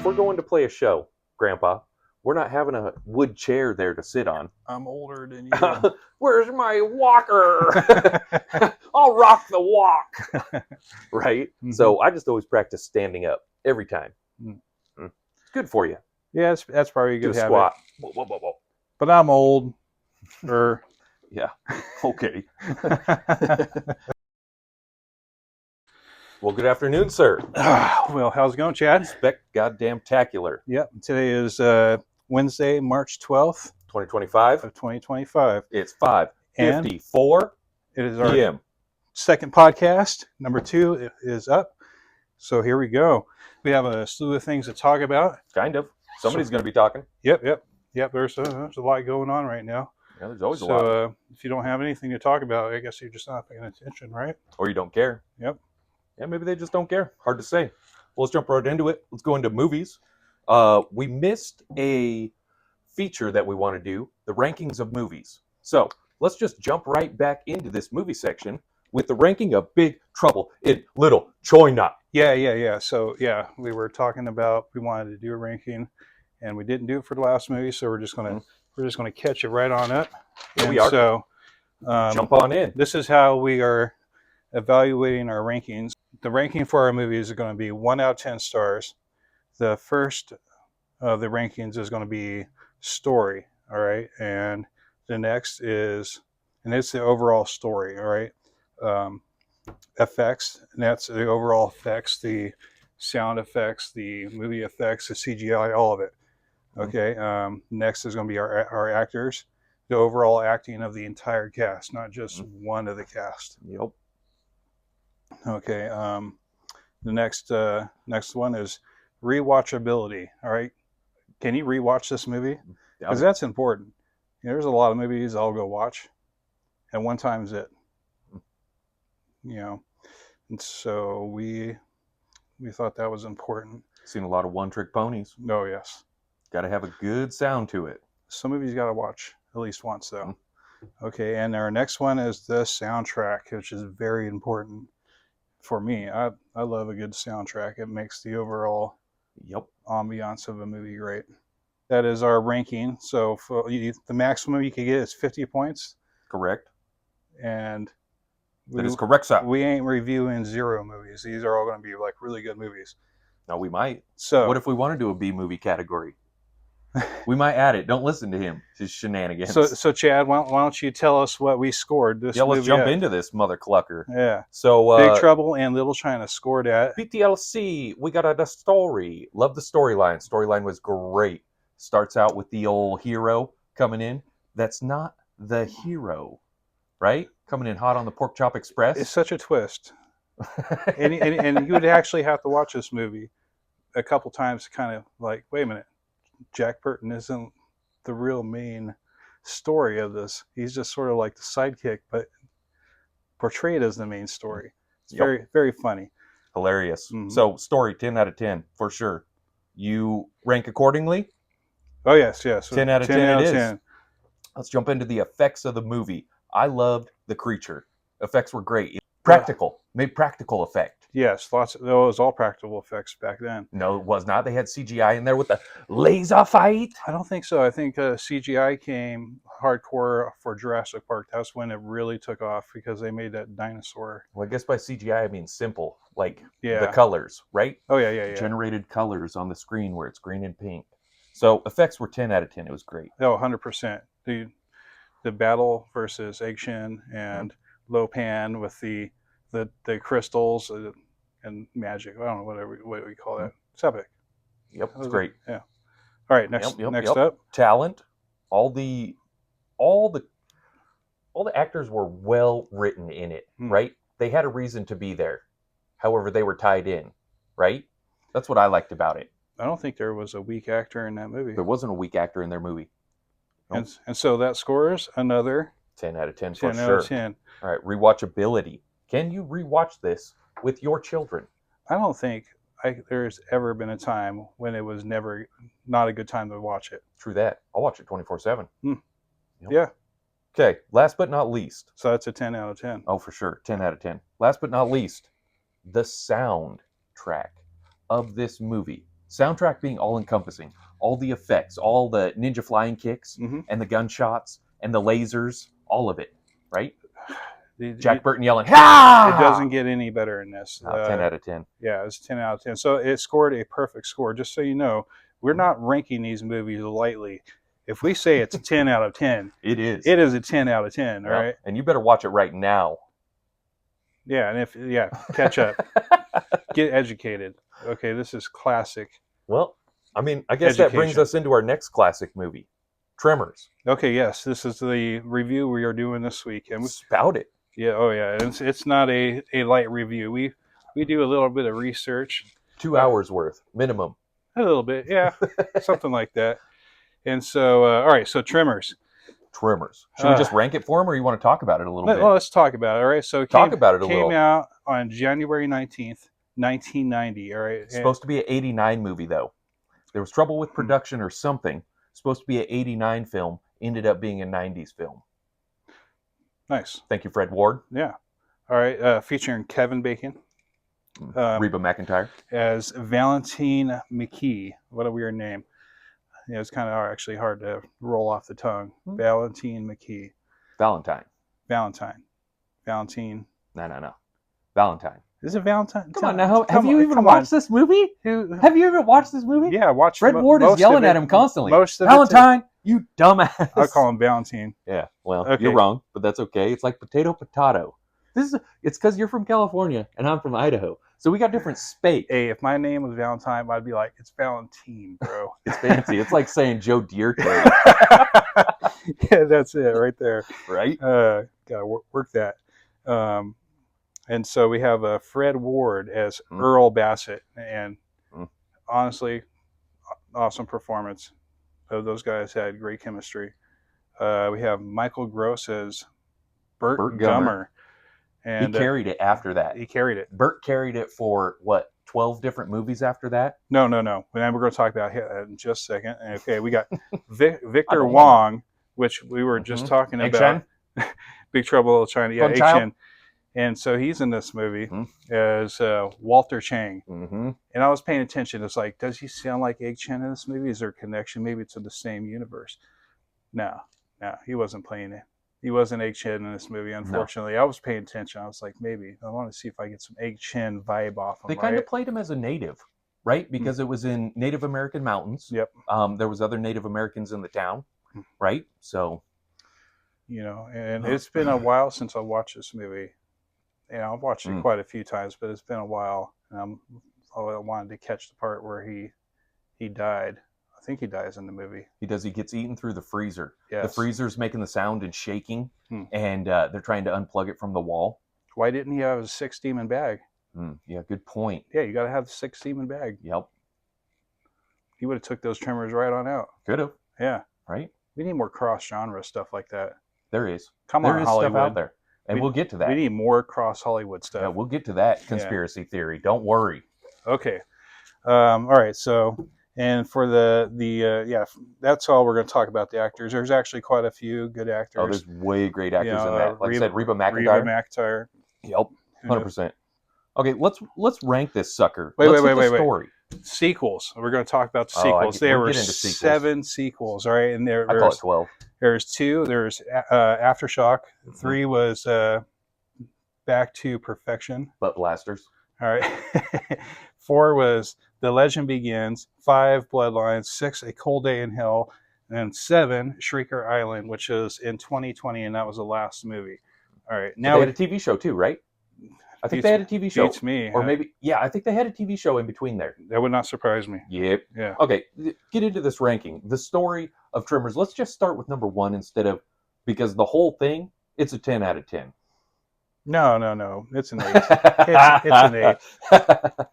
we're going to play a show, Grandpa, we're not having a wood chair there to sit on. I'm older than you. Where's my walker? I'll rock the walk. Right? Mhm. So I just always practice standing up every time. Mm. It's good for you. Yeah, that's probably a Do good a habit. squat. Whoa, whoa, whoa, whoa. But I'm old. Or Yeah. Okay. Well, good afternoon, sir. Well, how's it going, Chad? Goddamn-tacular. Yep. Today is Wednesday, March 12th 2025. of 2025. It's 5:54 It is our p.m. second podcast. Number 2 is up. So here we go. We have a slew of things to talk about. Kind of. Somebody's going to be talking. Yep. There's a lot going on right now. Yeah, there's always a So lot. if you don't have anything to talk about, I guess you're just not paying attention, right? Or you don't care. Yep. Yeah, maybe they just don't care. Hard to say. Well, let's jump right into it. Let's go into movies. We missed a feature that we want to do, the rankings of movies. So let's just jump right back into this movie section with the ranking of Big Trouble in Little China. Yeah. So yeah, we were talking about we wanted to do a ranking, and we didn't do it for the last movie, so we're just gonna catch it right on up. Here we are. So Jump on in. this is how we are evaluating our rankings. The ranking for our movies is going to be 1 out of 10 stars. The first of the rankings is going to be story, all right, and the next is, and it's the overall story, all right. Effects, and that's the overall effects, the sound effects, the movie effects, the CGI, all of it. Okay. Next is going to be our actors, the overall acting of the entire cast, not just one of the cast. Yep. Okay. The next one is rewatchability. All right. Can you rewatch this movie? Because that's important. You know, there's a lot of movies I'll go watch, and one time's it. You know, and so we thought that was important. Seen a lot of one-trick ponies. Oh yes. Got to have a good sound to it. Some movies you got to watch at least once, though. Okay, and our next one is the soundtrack, which is very important for me. I love a good soundtrack. It makes the overall ambiance of a movie great. That is our ranking. So for the maximum you can get is 50 points. Correct. And that is correct, sir. We ain't reviewing 0 movies. These are all going to be like really good movies. No, we might. So what if we want to do a B movie category? We might add it. Don't listen to him. His shenanigans. So Chad, why don't you tell us what we scored this movie? Let's jump into this, mother clucker. Yeah. So Big Trouble and Little China scored at BTLC. We got the story. Love the storyline. Storyline was great. Starts out with the old hero coming in. That's not the hero, right? Coming in hot on the Pork Chop Express. It's such a twist. and you would actually have to watch this movie a couple times to kind of like, wait a minute. Jack Burton isn't the real main story of this. He's just sort of like the sidekick, but portrayed as the main story. It's very, very funny. Hilarious. Mm-hmm. So, story, 10 out of 10, for sure. You rank accordingly? Oh, yes. 10 out of 10 it is. 10. Let's jump into the effects of the movie. I loved the creature. Effects were great. Practical. Made practical effect. Yes, it was all practical effects back then. No, it was not. They had CGI in there with the laser fight. I don't think so. I think CGI came hardcore for Jurassic Park. That's when it really took off because they made that dinosaur. Well, I guess by CGI I mean simple, like the colors, right? Oh, yeah. Generated colors on the screen where it's green and pink. So effects were 10 out of 10. It was great. Oh, 100%. The battle versus Egg Shen and Lopan with the crystals and magic. I don't know what we call that. It's epic. Yep, it's great. Yeah. All right, next up. Talent. All the actors were well written in it, right? They had a reason to be there. However, they were tied in, right? That's what I liked about it. I don't think there was a weak actor in that movie. There wasn't a weak actor in their movie. Nope. And so that scores another 10 out of 10 for 10 sure. Out of 10. All right, rewatchability. Can you rewatch this with your children? I don't think there's ever been a time when it was never not a good time to watch it. True that. I'll watch it 24/7. Yep. Yeah. Okay, last but not least. So that's a 10 out of 10. Oh, for sure. 10 out of 10. Last but not least, the soundtrack of this movie. Soundtrack being all encompassing, all the effects, all the ninja flying kicks, Mm-hmm. and the gunshots and the lasers, all of it, right? It, Jack it, Burton yelling, "Ha!" it doesn't get any better in this. 10 out of 10. Yeah, it's 10 out of 10. So it scored a perfect score. Just so you know, we're not ranking these movies lightly. If we say it's a 10 out of 10, It is. it is a 10 out of 10, all Yep. right? And you better watch it right now. Yeah, and catch up. Get educated. Okay, this is classic. Well, I mean, I guess that brings Education. us into our next classic movie, Tremors. Okay, yes, this is the review we are doing this week. And Spout it. yeah, oh yeah, it's not a light review. We do a little bit of research. 2 hours worth, minimum. A little bit, yeah, something like that. And so, all right, so Tremors. Tremors. Should we just rank it for them, or you want to talk about it a little bit? Well, let's talk about it, all right? So it Talk about it a little. Came out on January 19th, 1990, all right? It's supposed to be an 89 movie, though. There was trouble with production or something. It's supposed to be an 89 film, ended up being a 90s film. Nice. Thank you, Fred Ward. Yeah. All right, featuring Kevin Bacon. Reba McEntire. As Valentine McKee. What a weird name. Yeah, it's kind of actually hard to roll off the tongue. Valentine McKee. Valentine. Valentine. Valentine. No. Valentine. Is it Valentine? Come on now. Have you even watched this movie? Have you ever watched this movie? Yeah, watch. Fred Ward is yelling at him constantly. Valentine, you dumbass. I'll call him Valentine. Yeah, well, Okay. you're wrong, but that's okay. It's like potato. It's because you're from California and I'm from Idaho. So we got different space. Hey, if my name was Valentine, I'd be like, it's Valentine, bro. It's fancy. It's like saying Joe Dierte. Yeah, that's it right there. Right? Gotta work that. And so we have Fred Ward as Earl Bassett, and honestly, awesome performance. Those guys had great chemistry. We have Michael Gross as Burt Gummer. And he carried it after that. He carried it. Burt carried it for, 12 different movies after that? No. And then we're going to talk about him in just a second. Okay, we got Victor Wong, which we were just talking about. Big Trouble in Little China. Yeah, H-Chen. And so he's in this movie as Walter Chang. And I was paying attention. It's like, does he sound like H-Chen in this movie? Is there a connection? Maybe it's in the same universe. No, he wasn't playing it. He wasn't H-Chen in this movie, unfortunately. No. I was paying attention. I was like, maybe. I want to see if I get some H-Chen vibe off him. They kind of played him as a native, right? Because it was in Native American mountains. Yep. There was other Native Americans in the town, right? So, and it's been a while since I watched this movie. I've watched it quite a few times, but it's been a while. And I wanted to catch the part where he died. I think he dies in the movie. He does. He gets eaten through the freezer. Yes. The freezer's making the sound and shaking, and they're trying to unplug it from the wall. Why didn't he have a 6-demon bag? Yeah, good point. Yeah, you got to have the 6-demon bag. Yep. He would have took those Tremors right on out. Could have. Yeah. Right? We need more cross-genre stuff like that. There is. Come on, Hollywood. Stuff out there. And we'll get to that. We need more cross-Hollywood stuff. Yeah, we'll get to that conspiracy theory. Don't worry. Okay. All right, so... And for that's all we're going to talk about the actors. There's actually quite a few good actors. Oh, there's way great actors in that. Like I said, Reba McEntire. Yep, 100%. Okay, let's rank this sucker. Wait. Story. Sequels. We're going to talk about the sequels. There were 7 sequels, all right? And I call it 12. There's 2. There's Aftershock. 3 was Back to Perfection. Butt blasters. All right. 4 was The Legend Begins. 5, Bloodlines. 6, A Cold Day in Hell. And 7, Shrieker Island, which is in 2020, and that was the last movie. All right. Now they had a TV show too, right? I think they had a TV show. Beats me. Or maybe, I think they had a TV show in between there. That would not surprise me. Yep. Yeah. Okay, get into this ranking. The story of Tremors. Let's just start with number 1 because the whole thing, it's a 10 out of 10. No. It's an 8. It's an 8.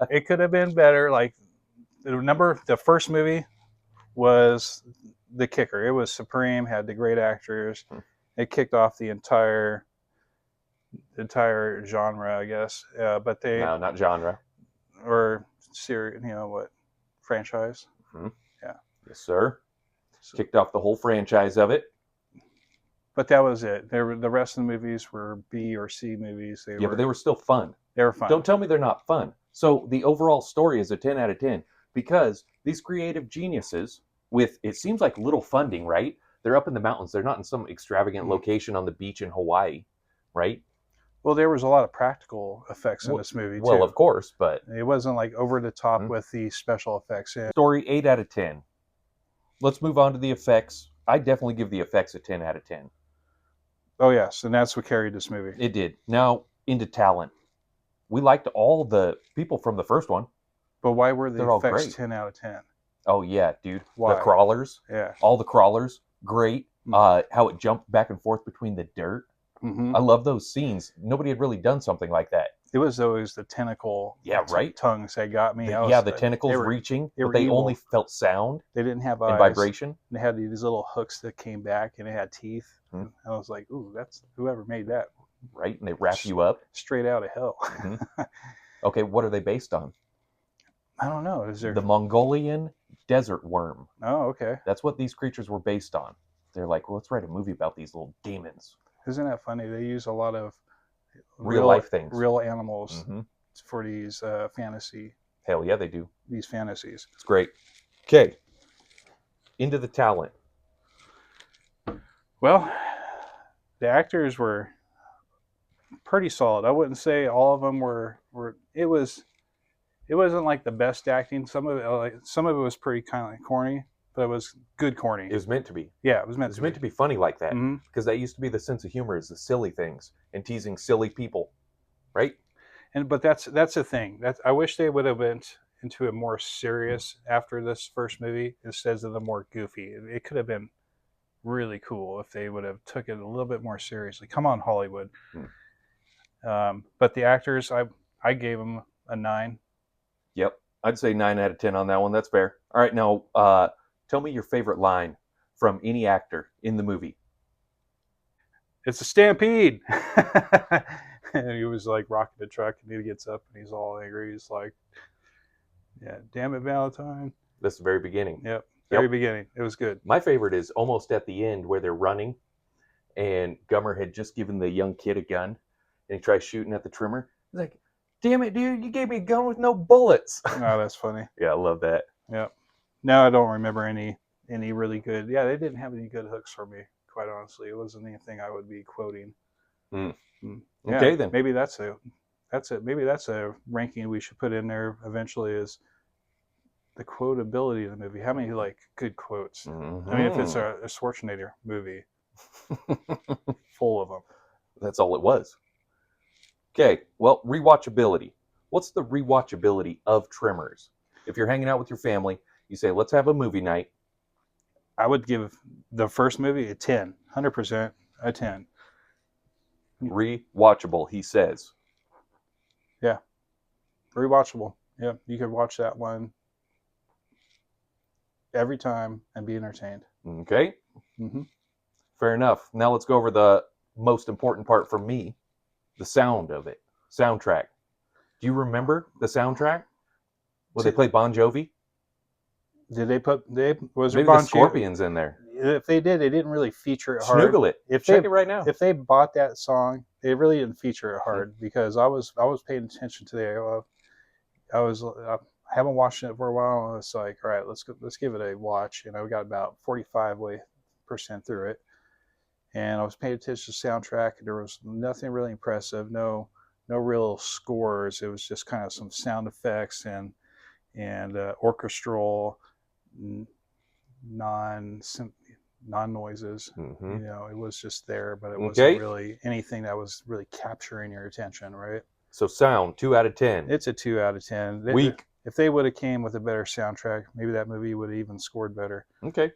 It could have been better. Like, remember, the first movie was the kicker. It was supreme, had the great actors. It kicked off the entire genre, I guess. But they... No, not genre. Or series, franchise. Yeah. Yes, sir. Kicked off the whole franchise of it. But that was it. The rest of the movies were B or C movies. But they were still fun. They were fun. Don't tell me they're not fun. So the overall story is a 10 out of 10. because these creative geniuses, with it seems like little funding, right? They're up in the mountains. They're not in some extravagant location on the beach in Hawaii, right? Well, there was a lot of practical effects in this movie Well, too. of course, but It wasn't like over the top with the special effects. story 8 out of 10. Let's move on to the effects. I definitely give the effects a 10 out of 10. Oh yes, and that's what carried this movie. It did. Now into talent. We liked all the people from the first one. But why were the They're all effects great. 10 out of 10? Oh yeah, dude. Why? The crawlers. Yeah. All the crawlers. Great. How it jumped back and forth between the dirt. Mm-hmm. I love those scenes. Nobody had really done something like that. It was always the tentacle right? tongues that got me. The tentacles reaching, but they evil. only felt sound They didn't have and eyes. vibration. They had these little hooks that came back and it had teeth. Mm-hmm. I was like, ooh, that's whoever made that. Right? And they wrap you up. Straight out of hell. Mm-hmm. Okay, what are they based on? I don't know. Is there the Mongolian desert worm? Oh, okay. That's what these creatures were based on. They're like, well, let's write a movie about these little demons. Isn't that funny? They use a lot of real life things, real animals for these fantasy. Hell yeah, they do. These fantasies. It's great. Okay. Into the talent. Well, the actors were pretty solid. I wouldn't say all of them were. It wasn't like the best acting. Some of it was pretty kind of like corny, but it was good corny. It was meant to be. Yeah, it was meant to be funny like that, because that used to be the sense of humor, is the silly things and teasing silly people, right? But that's the thing. I wish they would have went into it more serious after this first movie instead of the more goofy. It could have been really cool if they would have took it a little bit more seriously. Come on, Hollywood. But the actors, I gave them a 9. Yep, I'd say 9 out of 10 on that one. That's fair. All right, now tell me your favorite line from any actor in the movie. It's a stampede. And he was like rocking the truck, and he gets up and he's all angry. He's like, yeah, damn it, Valentine. That's the very beginning. Yep, very beginning. It was good. My favorite is almost at the end where they're running, and Gummer had just given the young kid a gun, and he tries shooting at the trimmer. He's like, damn it, dude, you gave me a gun with no bullets. Oh, that's funny. Yeah, I love that. Yep. No, I don't remember any really good. Yeah, they didn't have any good hooks for me, quite honestly. It wasn't anything I would be quoting. Yeah, okay, then. Maybe that's maybe that's a ranking we should put in there eventually, is the quotability of the movie. How many like good quotes? I mean, if it's a Schwarzenegger movie, full of them. That's all it was. Okay, well, rewatchability. What's the rewatchability of Tremors? If you're hanging out with your family, you say, let's have a movie night. I would give the first movie a 10, 100% a 10. Rewatchable, he says. Yeah, rewatchable. Yeah, you could watch that one every time and be entertained. Okay. Fair enough. Now let's go over the most important part for me, the sound of it. Soundtrack. Do you remember the soundtrack? Well, they play Bon Jovi? Did they put... was Maybe there Bon the Scorpions in there. If they did, they didn't really feature it hard. Snoogle it. Check it right now. If they bought that song, they really didn't feature it hard, because I was paying attention today. I haven't watched it for a while, and it's like, all right, let's give it a watch. We got about 45% through it, and I was paying attention to the soundtrack, and there was nothing really impressive. No real scores. It was just kind of some sound effects and orchestral, non-noises. It was just there, but it wasn't really anything that was really capturing your attention, right? So sound, 2 out of 10. It's a 2 out of 10. Weak. If they would have came with a better soundtrack, maybe that movie would have even scored better. Okay.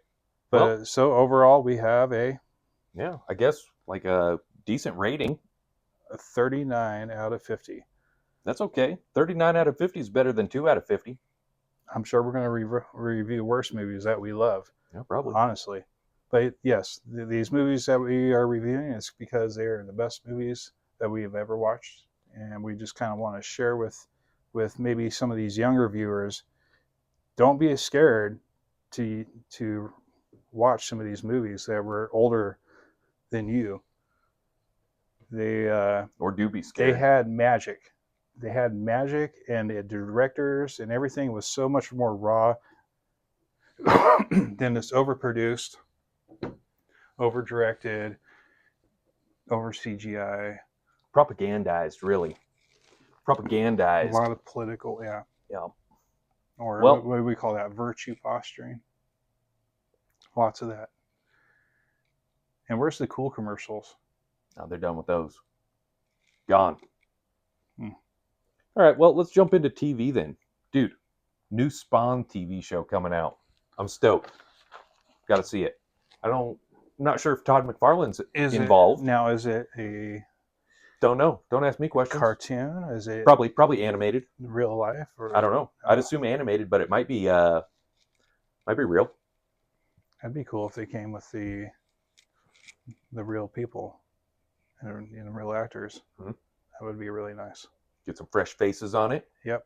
But so overall, we have a... Yeah, I guess like a decent rating. A 39 out of 50. That's okay. 39 out of 50 is better than 2 out of 50. I'm sure we're going to review worse movies that we love. Yeah, probably. Honestly. But yes, these movies that we are reviewing is because they are the best movies that we have ever watched. And we just kind of want to share with maybe some of these younger viewers. Don't be scared to watch some of these movies that were older than you. Or do be scared. They had magic. they had magic, and the directors and everything was so much more raw than this overproduced, over directed, over CGI. Propagandized, really. A Propagandized. lot of political, yeah. Yeah. Or Well- what do we call that? Virtue posturing. Lots of that. And where's the cool commercials? Now they're done with those. Gone. Hmm. All right, well, let's jump into TV then. Dude, new Spawn TV show coming out. I'm stoked. Got to see it. I'm not sure if Todd McFarlane's involved. Is it a Don't know. Don't ask me questions. cartoon? Is it Probably animated. real life? Or I don't know. I'd assume animated, but it might be real. That'd be cool if they came with the real people and real actors. Mhm. That would be really nice. Get some fresh faces on it. Yep.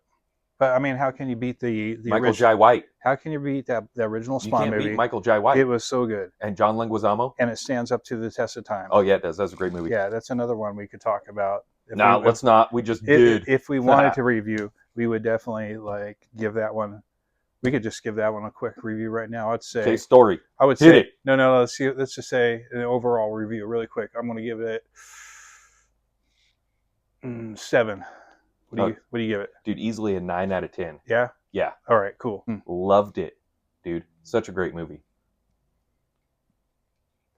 But I mean, how can you beat the Michael original? Jai White. How can you beat the original You Spawn can't movie? beat Michael Jai White. It was so good, And John Leguizamo. and it stands up to the test of time. Oh yeah, it does. That's a great movie. Yeah, that's another one we could talk about. No, let's not. We just did. If we wanted to review, we would definitely give that one. We could just give that one a quick review right now. I'd say. Okay, story. I would Hit say it. no. Let's just say an overall review, really quick. I'm going to give it 7. What do you give it? Dude, easily a 9 out of 10. Yeah. Yeah. All right. Cool. Loved it, dude. Such a great movie.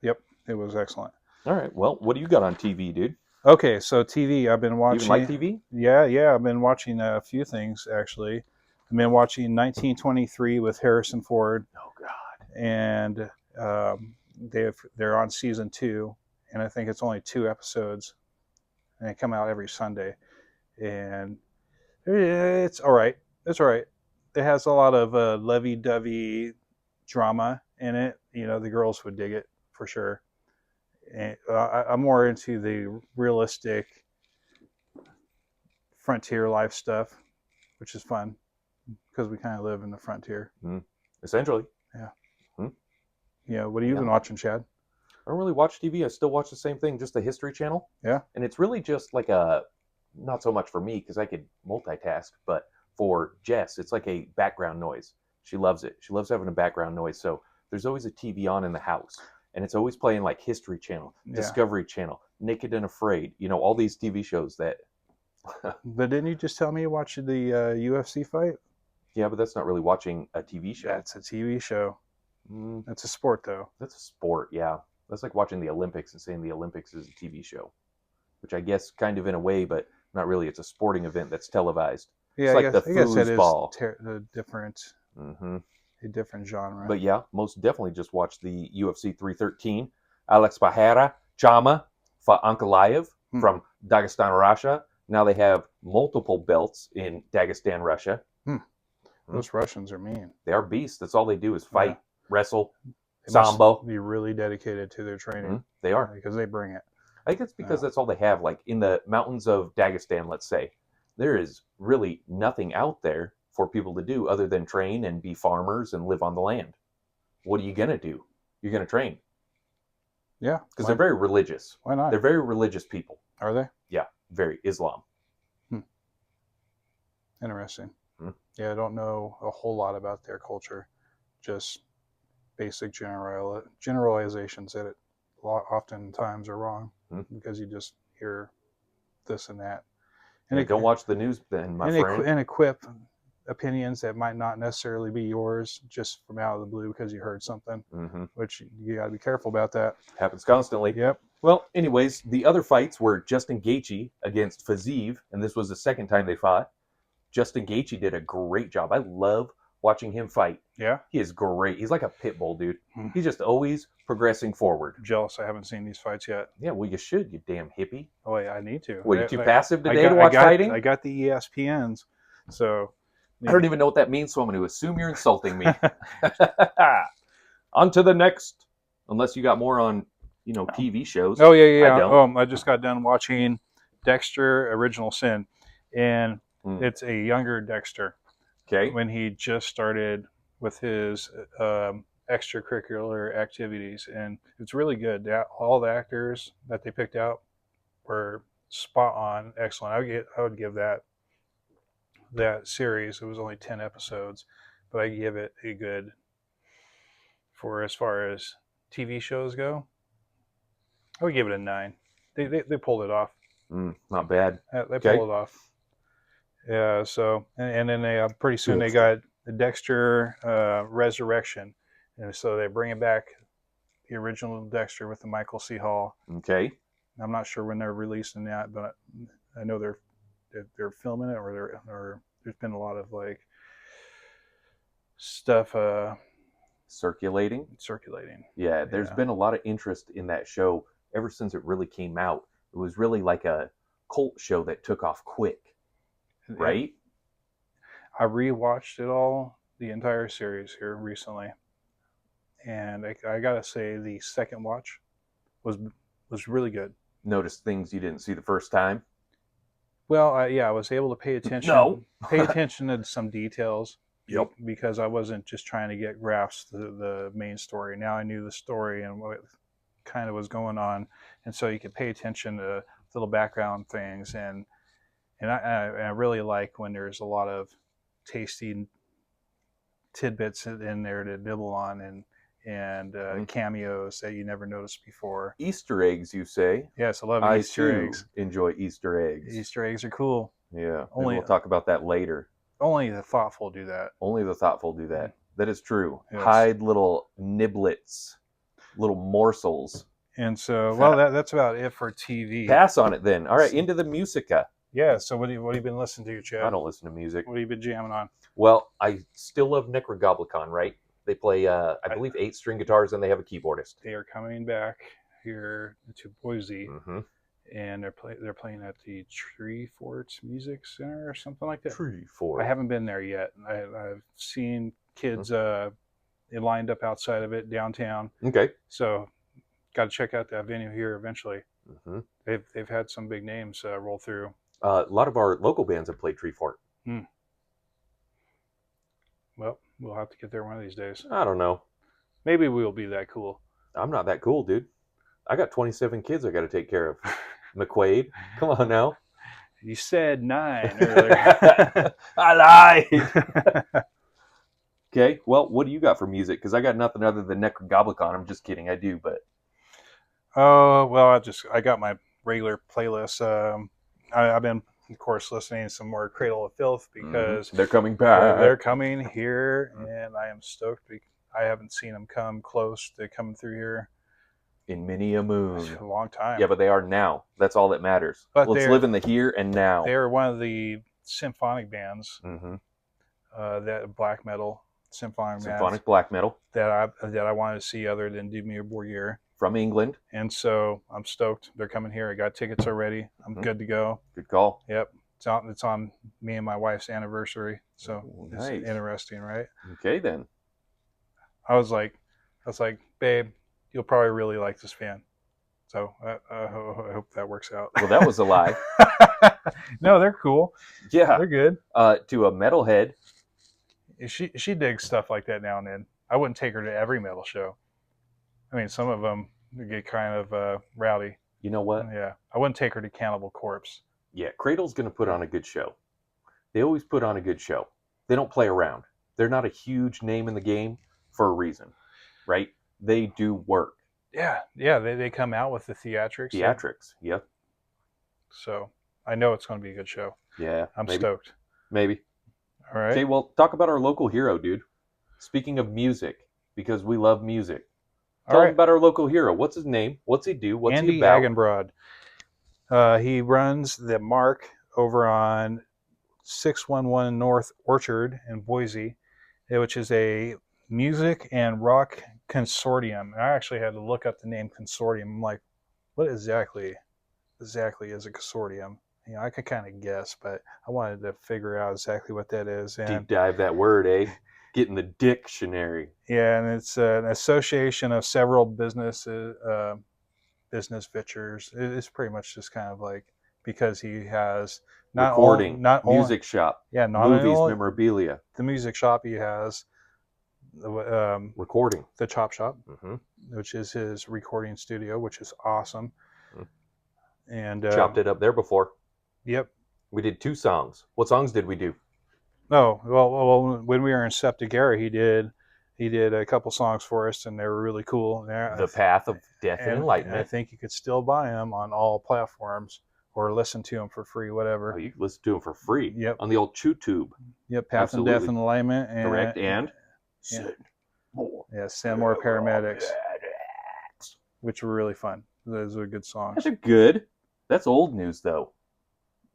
Yep. It was excellent. All right. Well, what do you got on TV, dude? Okay. So TV, I've been You watching. even like TV? Yeah. I've been watching a few things actually. I've been watching 1923 with Harrison Ford, Oh God. and they're on season 2, and I think it's only 2 episodes, and they come out every Sunday, and it's all right. It's all right. It has a lot of lovey-dovey drama in it. You know, the girls would dig it for sure. And I'm more into the realistic frontier life stuff, which is fun because we kind of live in the frontier. Essentially. Yeah. What have you been watching, Chad? I don't really watch TV. I still watch the same thing, just the History Channel. Yeah. And it's really just like not so much for me because I could multitask, but for Jess, it's like a background noise. She loves it. She loves having a background noise. So there's always a TV on in the house, and it's always playing like History Channel, Discovery Channel, Naked and Afraid. You know, all these TV shows that. But didn't you just tell me you watched the UFC fight? Yeah, but that's not really watching a TV show. That's a TV show. Mm, That's a sport, though. that's a sport, yeah. That's like watching the Olympics and saying the Olympics is a TV show, which I guess kind of in a way, but not really. It's a sporting event that's televised. Yeah, like I the guess it is foosball. a different genre. But yeah, most definitely just watch the UFC 313. Alex Bahera Chama fought Ankalaev from Dagestan, Russia. Now they have multiple belts in Dagestan, Russia. Those Russians are mean. They are beasts. That's all they do is fight, wrestle, They sambo. must be really dedicated to their training. They are. Because they bring it. I think it's because that's all they have. Like in the mountains of Dagestan, let's say, there is really nothing out there for people to do other than train and be farmers and live on the land. What are you going to do? You're going to train. Yeah. Because they're very religious. Why not? They're very religious people. Are they? Yeah, very Islam. Interesting. Yeah, I don't know a whole lot about their culture. Just basic generalizations that oftentimes are wrong because you just hear this and that. And don't watch the news then, my friend. And equip opinions that might not necessarily be yours just from out of the blue because you heard something, which you got to be careful about that. Happens constantly. Yep. Well, anyways, the other fights were Justin Gaethje against Fiziev, and this was the second time they fought. Justin Gaethje did a great job. I love watching him fight. Yeah. He is great. He's like a pit bull, dude. He's just always progressing forward. Jealous I haven't seen these fights yet. Yeah, well, you should, you damn hippie. Oh, yeah, I need to. What, are you too passive today to watch fighting? I got the ESPNs, so... I don't even know what that means, so I'm going to assume you're insulting me. On to the next. Unless you got more on, TV shows. Oh, yeah. I don't. I just got done watching Dexter Original Sin, and it's a younger Dexter. Okay. When he just started with his extracurricular activities, and it's really good. All the actors that they picked out were spot on, excellent. I would give that that series. It was only 10 episodes, but I give it a good, for as far as TV shows go, I would give it a 9. They pulled it off. Not bad. They Okay. pulled it off. Yeah. So and then they pretty soon they got the Dexter Resurrection, and so they're bringing back the original Dexter with the Michael C. Hall. Okay. I'm not sure when they're releasing that, but I know they're filming it, or there's been a lot of like stuff circulating. Yeah, there's been a lot of interest in that show ever since it really came out. It was really like a cult show that took off quick, right? I rewatched it all, the entire series here recently, and I gotta say the second watch was really good. Noticed things you didn't see the first time. Well, I was able to pay attention. Pay attention to some details. Yep. Because I wasn't just trying to get grasps the main story. Now I knew the story and what kind of was going on, and so you could pay attention to little background things. And I really like when there's a lot of tasty tidbits in there to nibble on, and cameos that you never noticed before. Easter eggs, you say? Yes, I love Easter eggs. Enjoy Easter eggs. Easter eggs are cool. Yeah. We'll talk about that later. Only the thoughtful do that. Only the thoughtful do that. That is true. Yes. Hide little niblets, little morsels. And so, well, that's about it for TV. Pass on it then. All right, into the musica. Yeah. So what have you been listening to, Chad? I don't listen to music. What have you been jamming on? Well, I still love Necrogoblicon, right? They play, I believe, 8-string guitars, and they have a keyboardist. They are coming back here to Boise, Mm-hmm. and they're playing at the Tree Forts Music Center or something like that. Tree Fort. I haven't been there yet. I've seen kids lined up outside of it downtown. Okay. So, got to check out that venue here eventually. Mm-hmm. They've had some big names roll through. A lot of our local bands have played Tree Fort. Well, we'll have to get there one of these days. I don't know. Maybe we'll be that cool. I'm not that cool, dude. I got 27 kids I got to take care of. McQuaid, come on now. You said 9 earlier. I lied. Okay, well, what do you got for music? Because I got nothing other than Necrogoblicon. I'm just kidding. I do, but... Oh, well, I got my regular playlist. I've been, of course, listening to some more Cradle of Filth because they're coming back. They're coming here, and I am stoked. I haven't seen them come close to coming through here in many a moon. It's a long time. Yeah, but they are now. That's all that matters. But let's live in the here and now. They're one of the symphonic bands, Mm-hmm. Black metal symphonic bands black metal that I wanted to see other than Dimmu Borgir. From England. And so I'm stoked. They're coming here. I got tickets already. I'm good to go. Good call. Yep. It's on me and my wife's anniversary. So nice. It's interesting, right? Okay, then. I was like, babe, you'll probably really like this band. So I hope that works out. Well, that was a lie. No, they're cool. Yeah. They're good. To a metalhead. She digs stuff like that now and then. I wouldn't take her to every metal show. I mean, some of them get kind of rowdy. You know what? Yeah. I wouldn't take her to Cannibal Corpse. Yeah, Cradle's going to put on a good show. They always put on a good show. They don't play around. They're not a huge name in the game for a reason, right? They do work. Yeah. They come out with the theatrics. Yep. So I know it's going to be a good show. Yeah. I'm stoked. Maybe. All right. Okay, well, talk about our local hero, dude. Speaking of music, because we love music. Tell him about our local hero. What's his name? What's he do? What's he about? Andy Agenbrod. He runs the Mark over on 611 North Orchard in Boise, which is a music and rock consortium. And I actually had to look up the name consortium. I'm like, what exactly is a consortium? You know, I could kind of guess, but I wanted to figure out exactly what that is. And deep dive that word, eh? Get in the dictionary. Yeah, and it's an association of several business ventures. It's pretty much just kind of like, because he has music shop, movies, memorabilia. The music shop, he has recording, the Chop Shop, which is his recording studio, which is awesome. And chopped it up there before. Yep. We did 2 songs. What songs did we do? Oh, well, when we were in Septigara, he did a couple songs for us, and they were really cool. The Path of Death and And I Enlightenment. think you could still buy them on all platforms or listen to them for free, Oh, whatever. you can listen to them for free Yep, on the old ChewTube. yep. Path and Death Absolutely and Alignment, correct. And yeah, send more yeah, Send More Paramedics, paramedics. which were really fun. Those are good Yeah, songs. they're good. That's old news, though.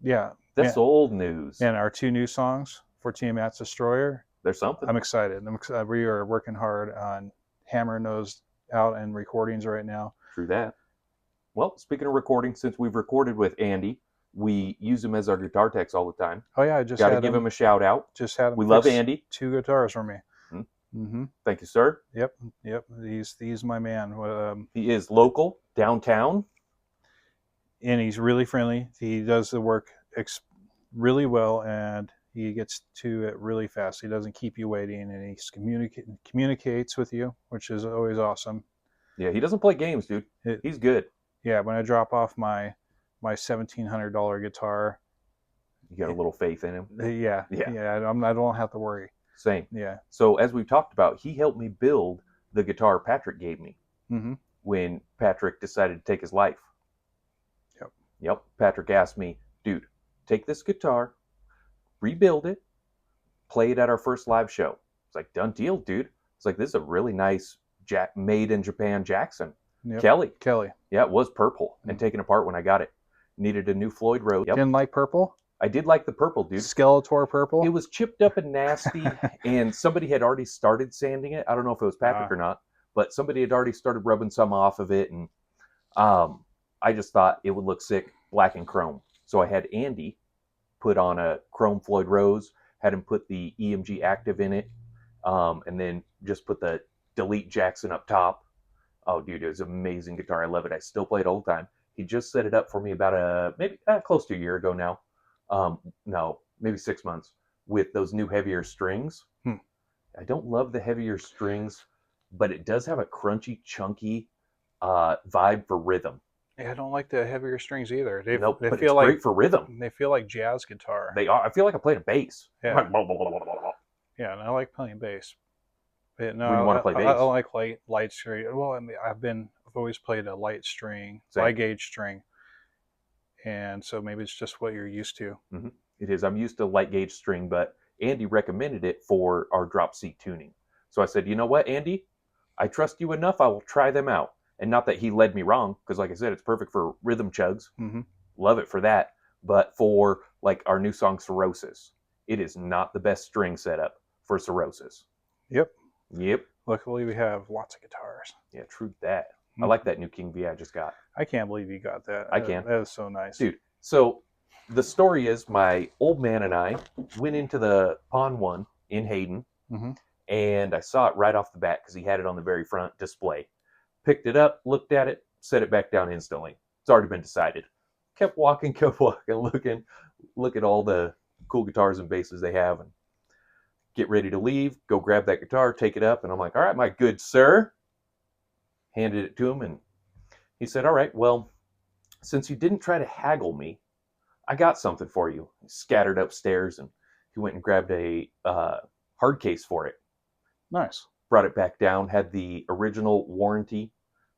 Yeah, That's yeah. old news. And our 2 new songs for Tiamat's Destroyer. There's something. I'm excited. We are working hard on hammering those out and recordings right now. True that. Well, speaking of recording, since we've recorded with Andy, we use him as our guitar techs all the time. Oh yeah, I just Got to had give him a shout out. just had him We love fix Andy. 2 guitars for me. Mm-hmm. Thank you, sir. Yep. He's my man. He is local, downtown. And he's really friendly. He does the work really well, and he gets to it really fast. He doesn't keep you waiting, and he communicates with you, which is always awesome. Yeah, he doesn't play games, dude. He's good. Yeah, when I drop off my $1,700 guitar, You got a little faith in him. yeah. I don't have to worry. Same. Yeah. So as we've talked about, he helped me build the guitar Patrick gave me Mm-hmm. when Patrick decided to take his life. Yep. Patrick asked me, dude, take this guitar, rebuild it, play it at our first live show. It's like, done deal, dude. It's like, this is a really nice made in Japan Jackson. Yep. Kelly. Yeah, it was purple and taken apart when I got it. Needed a new Floyd Rose. Yep. Didn't like purple? I did like the purple, dude. Skeletor purple? It was chipped up and nasty, and somebody had already started sanding it. I don't know if it was Patrick or not, but somebody had already started rubbing some off of it, and I just thought it would look sick, black and chrome. So I had Andy put on a chrome Floyd Rose, had him put the EMG Active in it, and then just put the Delete Jackson up top. Oh, dude, it was an amazing guitar. I love it. I still play it all the time. He just set it up for me about maybe close to a year ago now. No, maybe 6 months with those new heavier strings. I don't love the heavier strings, but it does have a crunchy, chunky vibe for rhythm. Yeah, I don't like the heavier strings either. They Nope, but feel it's like great for rhythm. They feel like jazz guitar. They are. I feel like I played a bass. Yeah. Yeah, and I like playing bass. But no, When you want to play bass. I like light string. Well, I mean, I've always played a light string, light gauge string, and so maybe it's just what you're used to. Mm-hmm. It is. I'm used to light gauge string, but Andy recommended it for our drop C tuning. So I said, you know what, Andy, I trust you enough. I will try them out. And not that he led me wrong, because like I said, it's perfect for rhythm chugs. Mm-hmm. Love it for that. But for like our new song Cirrhosis, it is not the best string setup for Cirrhosis. Yep. Luckily we have lots of guitars. Yeah, true that. Mm-hmm. I like that new King V I just got. I can't believe you got that. I can. That is so nice. Dude, so the story is my old man and I went into the Pawn One in Hayden, and I saw it right off the bat because he had it on the very front display. Picked it up, looked at it, set it back down instantly. It's already been decided. Kept walking, looking, look at all the cool guitars and basses they have, and get ready to leave, go grab that guitar, take it up, and I'm like, all right, my good sir. Handed it to him, and he said, all right, well, since you didn't try to haggle me, I got something for you. He scattered upstairs, and he went and grabbed a hard case for it. Nice. Brought it back down, had the original warranty,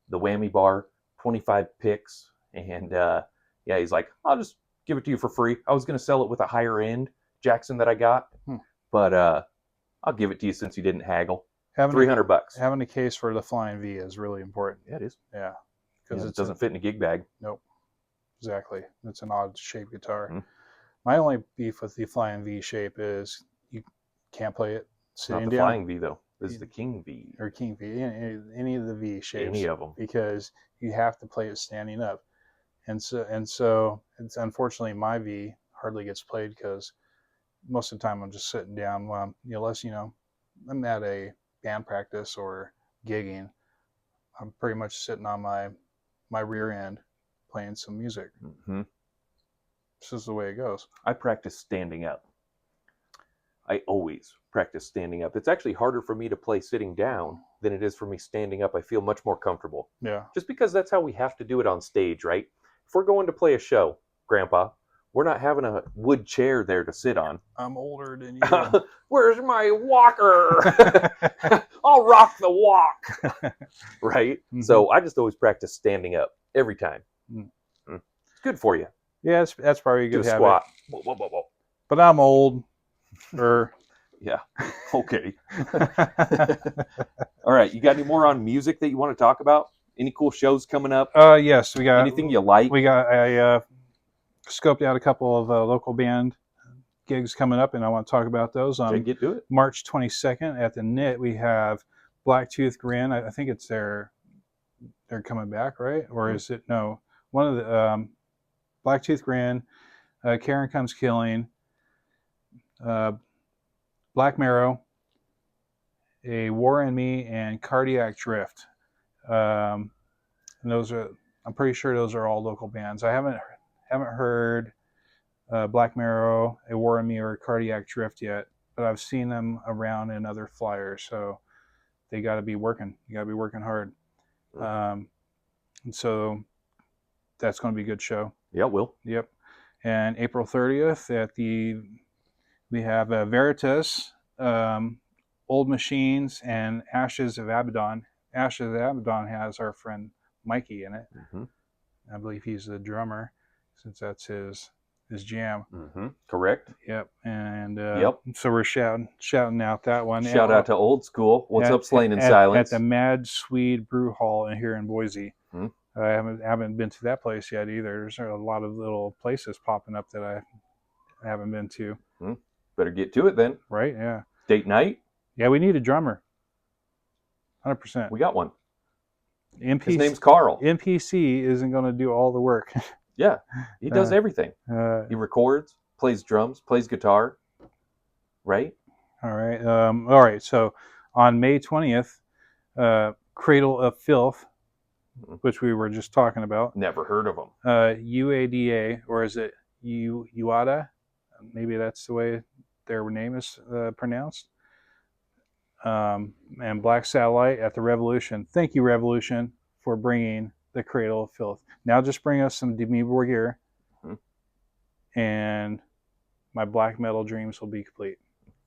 the whammy bar, 25 picks, and yeah, he's like, I'll just give it to you for free. I was going to sell it with a higher end Jackson that I got, but I'll give it to you since you didn't haggle. $300. Having a case for the Flying V is really important. Yeah, it is. Yeah, because it doesn't fit in a gig bag. Nope. Exactly. It's an odd shaped guitar. Mm-hmm. My only beef with the Flying V shape is you can't play it sitting down. Not the Flying V though. This is the King V. Or King V. Any of the V shapes. Any of them. Because you have to play it standing up. And so it's unfortunately my V hardly gets played because most of the time I'm just sitting down while unless I'm at a band practice or gigging. I'm pretty much sitting on my rear end playing some music. Mm-hmm. This is the way it goes. I practice standing up. I always practice standing up. It's actually harder for me to play sitting down than it is for me standing up. I feel much more comfortable. Yeah. Just because that's how we have to do it on stage, right? If we're going to play a show, Grandpa, We're not having a wood chair there to sit on. I'm older than you. Where's my walker? I'll rock the walk. Right? Mhm. So I just always practice standing up every time. Mm. It's good for you. Yeah, that's probably a Do good a habit. squat. Whoa, whoa, whoa, whoa. But I'm old. Or Yeah. Okay. All right. You got any more on music that you want to talk about? Any cool shows coming up? Yes, we got Anything you like? I scoped out a couple of local band gigs coming up, and I want to talk about those. Okay, get to it. March 22nd at the Knit, we have Blacktooth Grin. I think it's they're coming back, right? Or is it no? One of the Blacktooth Grin, Karen Comes Killing, Black Marrow, A War in Me, and Cardiac Drift. And those are, I'm pretty sure those are all local bands. I haven't heard Black Marrow, A War in Me, or Cardiac Drift yet, but I've seen them around in other flyers. So they got to be working. You got to be working hard. And so that's going to be a good show. Yeah, it will. Yep. And April 30th we have Veritas, Old Machines, and Ashes of Abaddon. Ashes of Abaddon has our friend Mikey in it. Mm-hmm. I believe he's the drummer, since that's his jam. Mm-hmm. Correct. Yep. And so we're shouting out that one. Shout out to Old School. What's up, Slain in Silence? At the Mad Swede Brew Hall here in Boise. Mm-hmm. I haven't been to that place yet either. There's a lot of little places popping up that I haven't been to. Mm-hmm. Better get to it then. Right? Yeah. Date night? Yeah, we need a drummer. 100%. We got one. NPC, his name's Carl. NPC isn't going to do all the work. Yeah, he does everything. He records, plays drums, plays guitar. Right? All right. All right. So on May 20th, Cradle of Filth, which we were just talking about. Never heard of them. UADA, or is it UADA? Maybe that's the way their name is pronounced. And Black Satellite at the Revolution. Thank you, Revolution, for bringing the Cradle of Filth. Now just bring us some Demi Borgir, and my black metal dreams will be complete.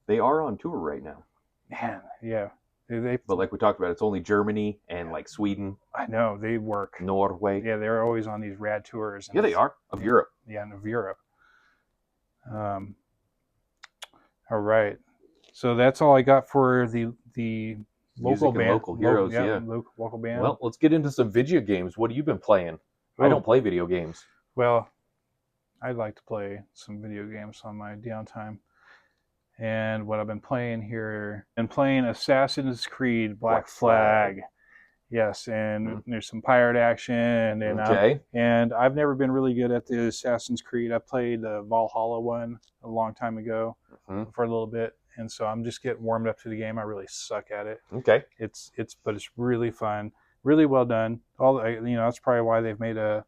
They are on tour right now. Man, yeah. But like we talked about, it's only Germany and like Sweden. I know, they work. Norway. Yeah, they're always on these rad tours. Yeah, they are. Of Europe. Yeah, of Europe. All right. So that's all I got for the local band. Local heroes, yeah. Local band. Well, let's get into some video games. What have you been playing? I don't play video games. Well, I'd like to play some video games on my downtime. And what I've been playing here, Assassin's Creed Black Flag. Yes, and there's some pirate action, and I've never been really good at the Assassin's Creed. I played the Valhalla one a long time ago for a little bit, and so I'm just getting warmed up to the game. I really suck at it. Okay, but it's really fun, really well done. That's probably why they've made a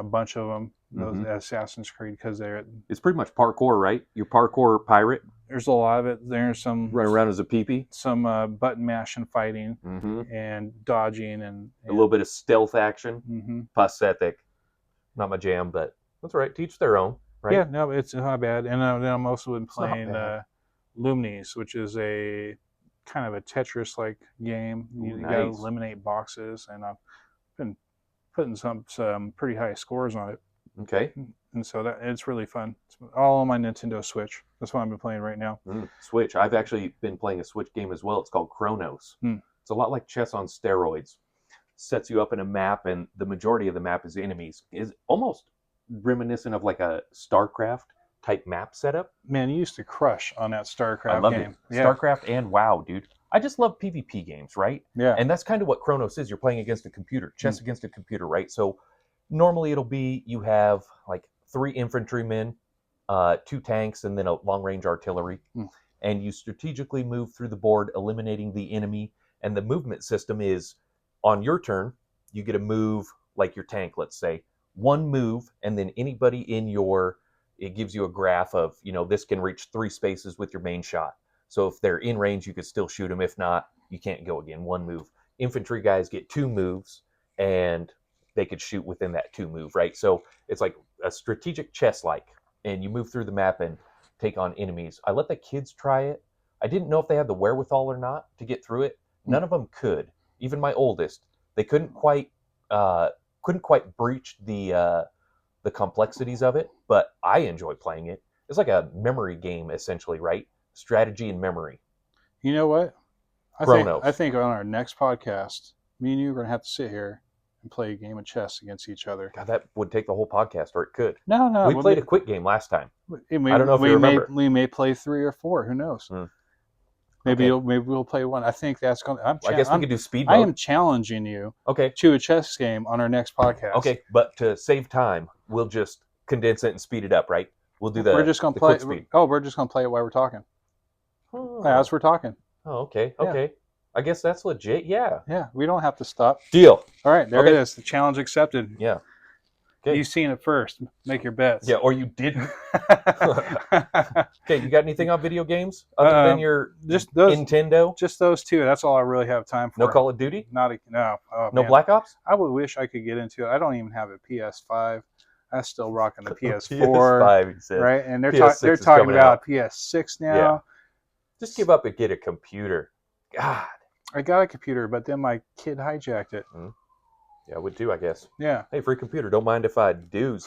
bunch of them. Those Assassin's Creed, because it's pretty much parkour, right? You're parkour pirate. There's a lot of it. There's some run around as a peepee, some button mashing, fighting, and dodging, and a little bit of stealth action. Pathetic, not my jam, but that's all right. Teach their own, right? Yeah, no, it's not bad. And then I'm also been playing Lumines, which is a kind of a Tetris-like game. You got to eliminate boxes, and I've been putting some pretty high scores on it. Okay. And so it's really fun. It's all on my Nintendo Switch. That's what I've been playing right now. Switch. I've actually been playing a Switch game as well. It's called Chronos. It's a lot like chess on steroids. Sets you up in a map, and the majority of the map is enemies. Is almost reminiscent of like a StarCraft type map setup. Man, you used to crush on that StarCraft I love game. It. Yeah. StarCraft and WoW, dude. I just love PvP games, right? Yeah. And that's kind of what Chronos is. You're playing against a computer, chess against a computer, right? So normally it'll be you have like 3 infantrymen, 2 tanks, and then a long-range artillery. And you strategically move through the board, eliminating the enemy. And the movement system is, on your turn, you get a move like your tank, let's say. 1 move, and then anybody it gives you a graph of, this can reach 3 spaces with your main shot. So if they're in range, you could still shoot them. If not, you can't go again. 1 move. Infantry guys get 2 moves, and they could shoot within that 2 move, right? So it's like a strategic chess-like. and you move through the map and take on enemies. I let the kids try it. I didn't know if they had the wherewithal or not to get through it. None of them could. Even my oldest, they couldn't quite breach the complexities of it. But I enjoy playing it. It's like a memory game, essentially, right? Strategy and memory. You know what? Chronos. I think on our next podcast, me and you are going to have to sit here and play a game of chess against each other. God, that would take the whole podcast, or it could. No. We played a quick game last time. I don't know if you remember. We may play 3 or 4. Who knows? Maybe we'll play one. I think that's going to... I guess we could do speed mode. I am challenging you to a chess game on our next podcast. Okay, but to save time, we'll just condense it and speed it up, right? We'll do we're just going to play. Speed. We're just going to play it while we're talking. Oh. Yeah, as we're talking. Oh, okay. Yeah. I guess that's legit. Yeah. Yeah, we don't have to stop. Deal. All right, there it is. The challenge accepted. Yeah. Okay. You've seen it first. Make your bets. Yeah, or you didn't. Okay, you got anything on video games other than your Nintendo? Just those 2. That's all I really have time for. No Call of Duty? No. Oh, no man. Black Ops? I would wish I could get into it. I don't even have a PS5. I'm still rocking the PS4. PS5, he said. Right? And they're talking about PS6 now. Yeah. Just give up and get a computer. God. I got a computer, but then my kid hijacked it. Yeah, I would too, I guess. Yeah. Hey, free computer. Don't mind if I do.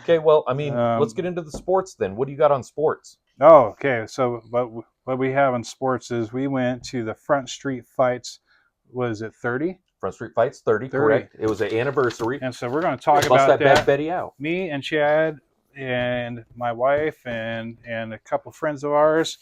Okay, well, I mean, let's get into the sports then. What do you got on sports? Oh, okay. So what we have in sports is we went to the Front Street Fights. Was it 30? Front Street Fights 30, correct. It was an anniversary. And so we're going to talk about that. Bad Betty out. Me and Chad and my wife and a couple friends of ours.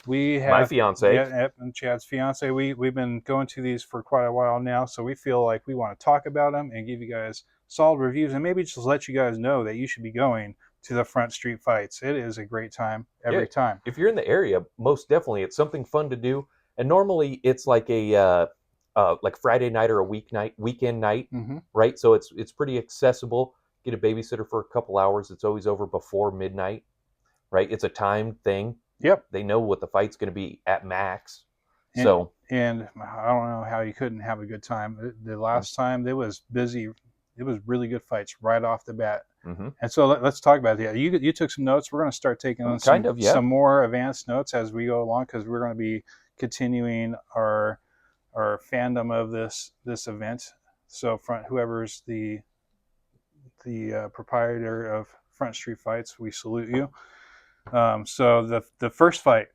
We have my fiance. Yeah, and Chad's fiance. We've been going to these for quite a while now, so we feel like we want to talk about them and give you guys solid reviews and maybe just let you guys know that you should be going to the Front Street Fights. It is a great time every time. If you're in the area, most definitely, it's something fun to do. And normally it's like a like Friday night or a weekend night, right? So it's pretty accessible. Get a babysitter for a couple hours. It's always over before midnight, right? It's a timed thing. Yep. They know what the fight's going to be at max. And I don't know how you couldn't have a good time. The last time it was busy. It was really good fights right off the bat. And so let's talk about that. You took some notes. We're going to start taking some more advanced notes as we go along because we're going to be continuing our fandom of this event. So whoever's the proprietor of Front Street Fights, we salute you. So the first fight,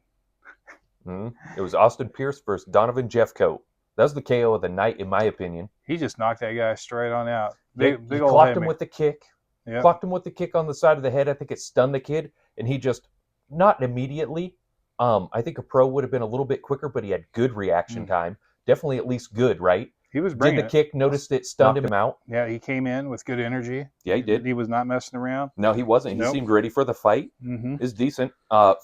it was Austin Pierce versus Donovan Jeffcoat. That was the KO of the night, in my opinion. He just knocked that guy straight on out. He clocked him with the kick. Yep. Clocked him with the kick on the side of the head. I think it stunned the kid, and he just not immediately. I think a pro would have been a little bit quicker, but he had good reaction time. Definitely at least good, right? He was bringing the kick, noticed it, stunned him out. Yeah, he came in with good energy. Yeah, he did. He was not messing around. No, he wasn't. He seemed ready for the fight. It's decent.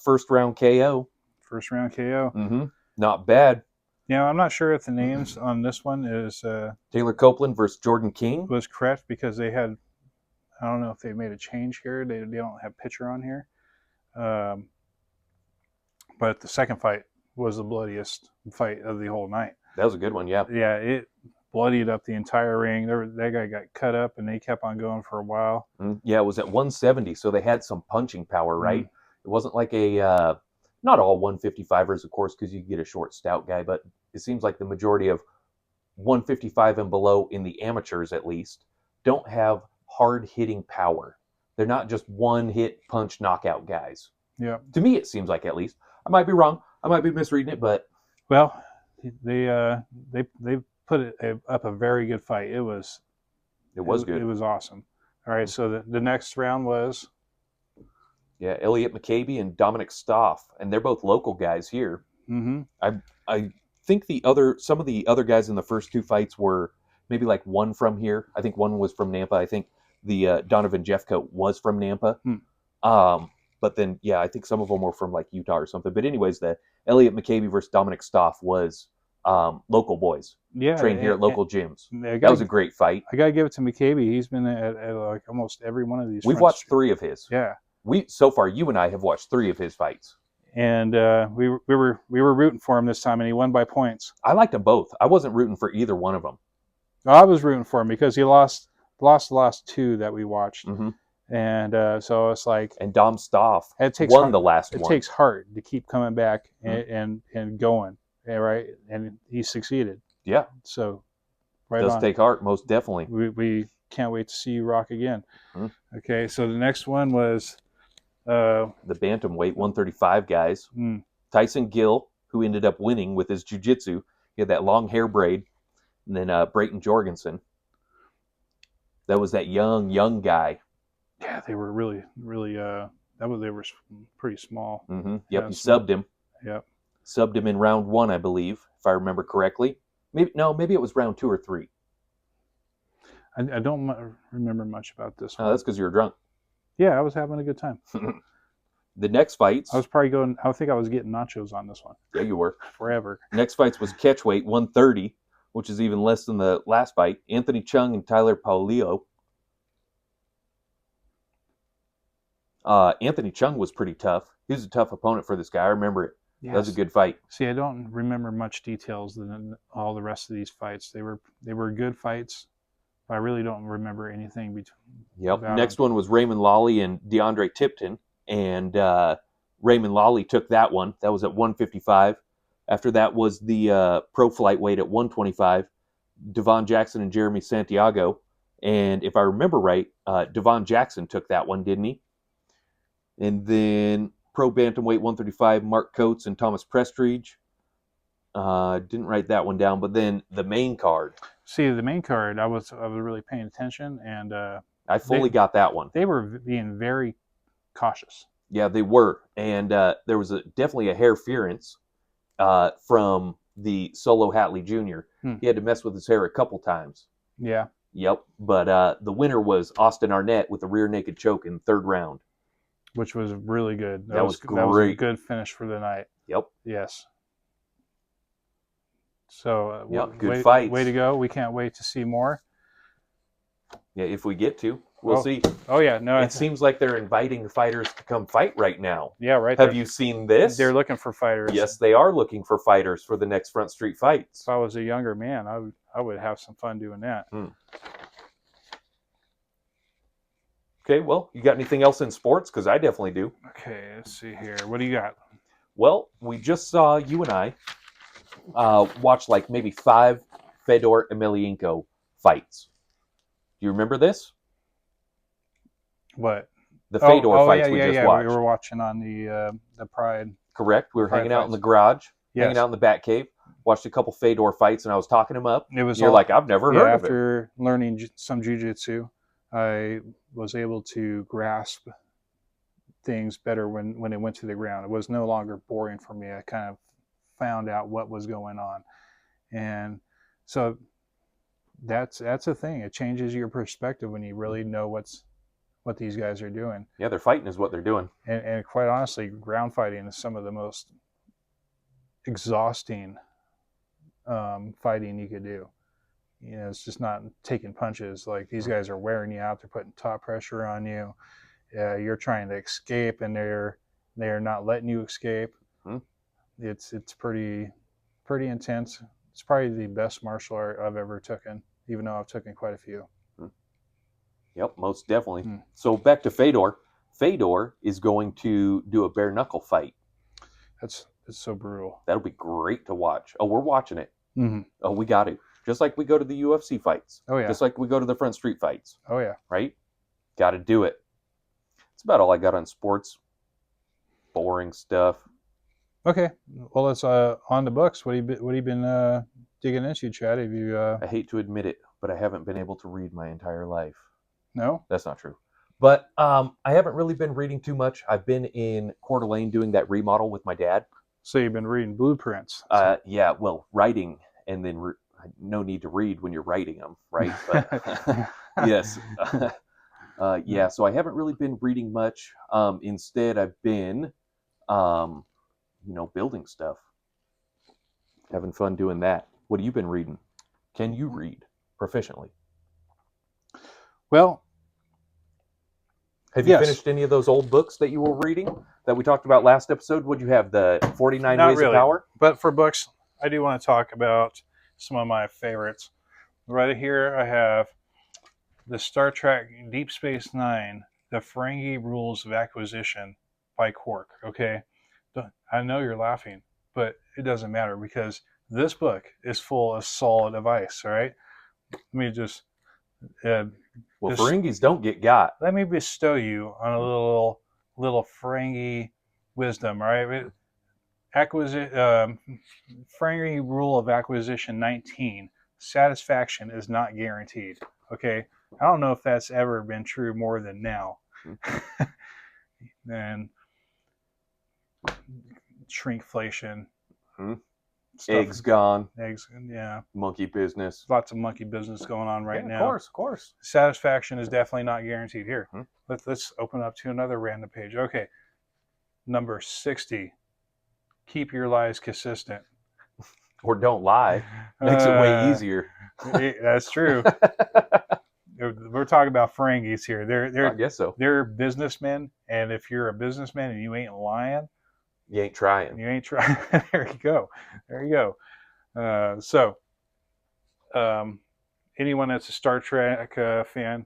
First round KO. First round KO. Not bad. Yeah, I'm not sure if the names on this one is Taylor Copeland versus Jordan King was correct because they had. I don't know if they made a change here. They don't have pitcher on here. But the second fight was the bloodiest fight of the whole night. That was a good one, yeah. Yeah, it bloodied up the entire ring. That guy got cut up, and they kept on going for a while. Yeah, it was at 170, so they had some punching power, right? It wasn't like a, not all 155ers, of course, because you get a short, stout guy, but it seems like the majority of 155 and below, in the amateurs at least, don't have hard-hitting power. They're not just one-hit punch knockout guys. Yeah. To me, it seems like, at least. I might be wrong. I might be misreading it, but... Well, they put it up a very good fight. It was good. It was awesome. All right, so the next round was... Yeah, Elliot McCabe and Dominic Stoff, and they're both local guys here. I think some of the other guys in the first two fights were maybe like one from here. I think one was from Nampa. I think the Donovan Jeffcoat was from Nampa. But then, yeah, I think some of them were from like Utah or something. But anyways, the Elliot McCabe versus Dominic Stoff was local boys. Yeah, trained here at local gyms. That was a great fight. I got to give it to McCabe. He's been at like almost every one of these. We've watched 3 of his. Yeah. So far, you and I have watched 3 of his fights. And we were rooting for him this time, and he won by points. I liked them both. I wasn't rooting for either one of them. I was rooting for him because he lost the last 2 that we watched. And so it's like And Dom Stoff it takes won heart, the last it one. takes heart to keep coming back and going, right? And he succeeded. Yeah, So right does on. take heart, most definitely. We can't wait to see you rock again. Mhm. Okay, so the next one was The bantamweight 135 guys. Tyson Gill, who ended up winning with his jiu-jitsu. He had that long hair braid. And then Brayton Jorgensen. That was that young guy. Yeah, they were really they were pretty small. Mm-hmm. Yep, Yeah, he small. subbed him. Yep. Subbed him in round 1, I believe, if I remember correctly. Maybe it was round 2 or 3. I don't remember much about this one. Oh, that's because you were drunk. Yeah, I was having a good time. The next fights. I was probably going. I think I was getting nachos on this one. Yeah, you were. Forever. Next fights was catchweight 130, which is even less than the last fight. Anthony Chung and Tyler Paulio. Anthony Chung was pretty tough. He was a tough opponent for this guy. I remember it. Yes. That was a good fight. See, I don't remember much details than all the rest of these fights. They were good fights. I really don't remember anything between. Yep. Next one was Raymond Lawley and DeAndre Tipton, and Raymond Lawley took that one. That was at 155. After that was the pro flyweight at 125. Devon Jackson and Jeremy Santiago, and if I remember right, Devon Jackson took that one, didn't he? And then pro bantamweight 135, Mark Coates and Thomas Prestridge. Didn't write that one down, but then the main card. See, the main card, I was really paying attention, and I fully got that one. They were being very cautious. Yeah, they were, and there was definitely a hairference from the Solo Hatley Jr. He had to mess with his hair a couple times. Yeah. Yep, but the winner was Austin Arnett with a rear naked choke in the 3rd round. Which was really good. That was great. That was a good finish for the night. Yep. Yes. So, good fights. Way to go. We can't wait to see more. Yeah, if we get to. We'll see. Oh, yeah. No, it seems like they're inviting fighters to come fight right now. Yeah, right. Have you seen this? They're looking for fighters. Yes, they are looking for fighters for the next Front Street fights. If I was a younger man, I would have some fun doing that. Okay, well, you got anything else in sports? Because I definitely do. Okay, let's see here. What do you got? Well, we just saw you and I watch like maybe 5 Fedor Emelianenko fights. Do you remember this? What? The Fedor fights we just watched. We were watching on the Pride. Correct. We were hanging out in the garage, hanging out in the Bat Cave, watched a couple Fedor fights, and I was talking him up. It was you're like, I've never heard of it. After learning some jiu-jitsu, I was able to grasp things better when it went to the ground. It was no longer boring for me. I kind of found out what was going on, and so that's a thing. It changes your perspective when you really know what these guys are doing. Yeah, they're fighting is what they're doing. And quite honestly, ground fighting is some of the most exhausting fighting you could do. You know, it's just not taking punches. Like, these guys are wearing you out. They're putting top pressure on you. You're trying to escape, and they're not letting you escape. It's pretty intense. It's probably the best martial art I've ever taken, even though I've taken quite a few. Yep, most definitely. So back to Fedor. Fedor is going to do a bare knuckle fight. It's so brutal. That'll be great to watch. Oh, we're watching it. Mm-hmm. Oh, we got to. Just like we go to the UFC fights. Oh, yeah. Just like we go to the Front Street fights. Oh, yeah. Right? Got to do it. That's about all I got on sports. Boring stuff. Okay. Well, let's on the books. What have you been digging into, Chad? Have you? I hate to admit it, but I haven't been able to read my entire life. No? That's not true. But I haven't really been reading too much. I've been in Coeur d'Alene doing that remodel with my dad. So you've been reading blueprints? Yeah, well, writing, and then no need to read when you're writing them, right? But yes. Yeah, so I haven't really been reading much. Instead, I've been, building stuff. Having fun doing that. What have you been reading? Can you read proficiently? Well, have you finished any of those old books that you were reading that we talked about last episode? What'd you have? The 49 Ways of Power? But for books, I do want to talk about some of my favorites. Right here, I have the Star Trek Deep Space Nine The Ferengi Rules of Acquisition by Quark. Okay, I know you're laughing, but it doesn't matter because this book is full of solid advice. All right, let me just Well, this, Ferengis don't get got. let me bestow you on a little Ferengi wisdom. All right, Ferengi Rule of Acquisition 19. Satisfaction is not guaranteed. Okay, I don't know if that's ever been true more than now. And shrinkflation, stuff, Eggs gone. eggs, yeah, Monkey business. lots of monkey business going on right now. Of course. Satisfaction is definitely not guaranteed here. Let's open up to another random page. Okay, number 60. Keep your lies consistent. Or don't lie. Makes it way easier. That's true. We're talking about Ferengis here. I guess so. They're businessmen, and if you're a businessman and you ain't lying, You ain't trying. you ain't trying. There you go. There you go. Anyone that's a Star Trek fan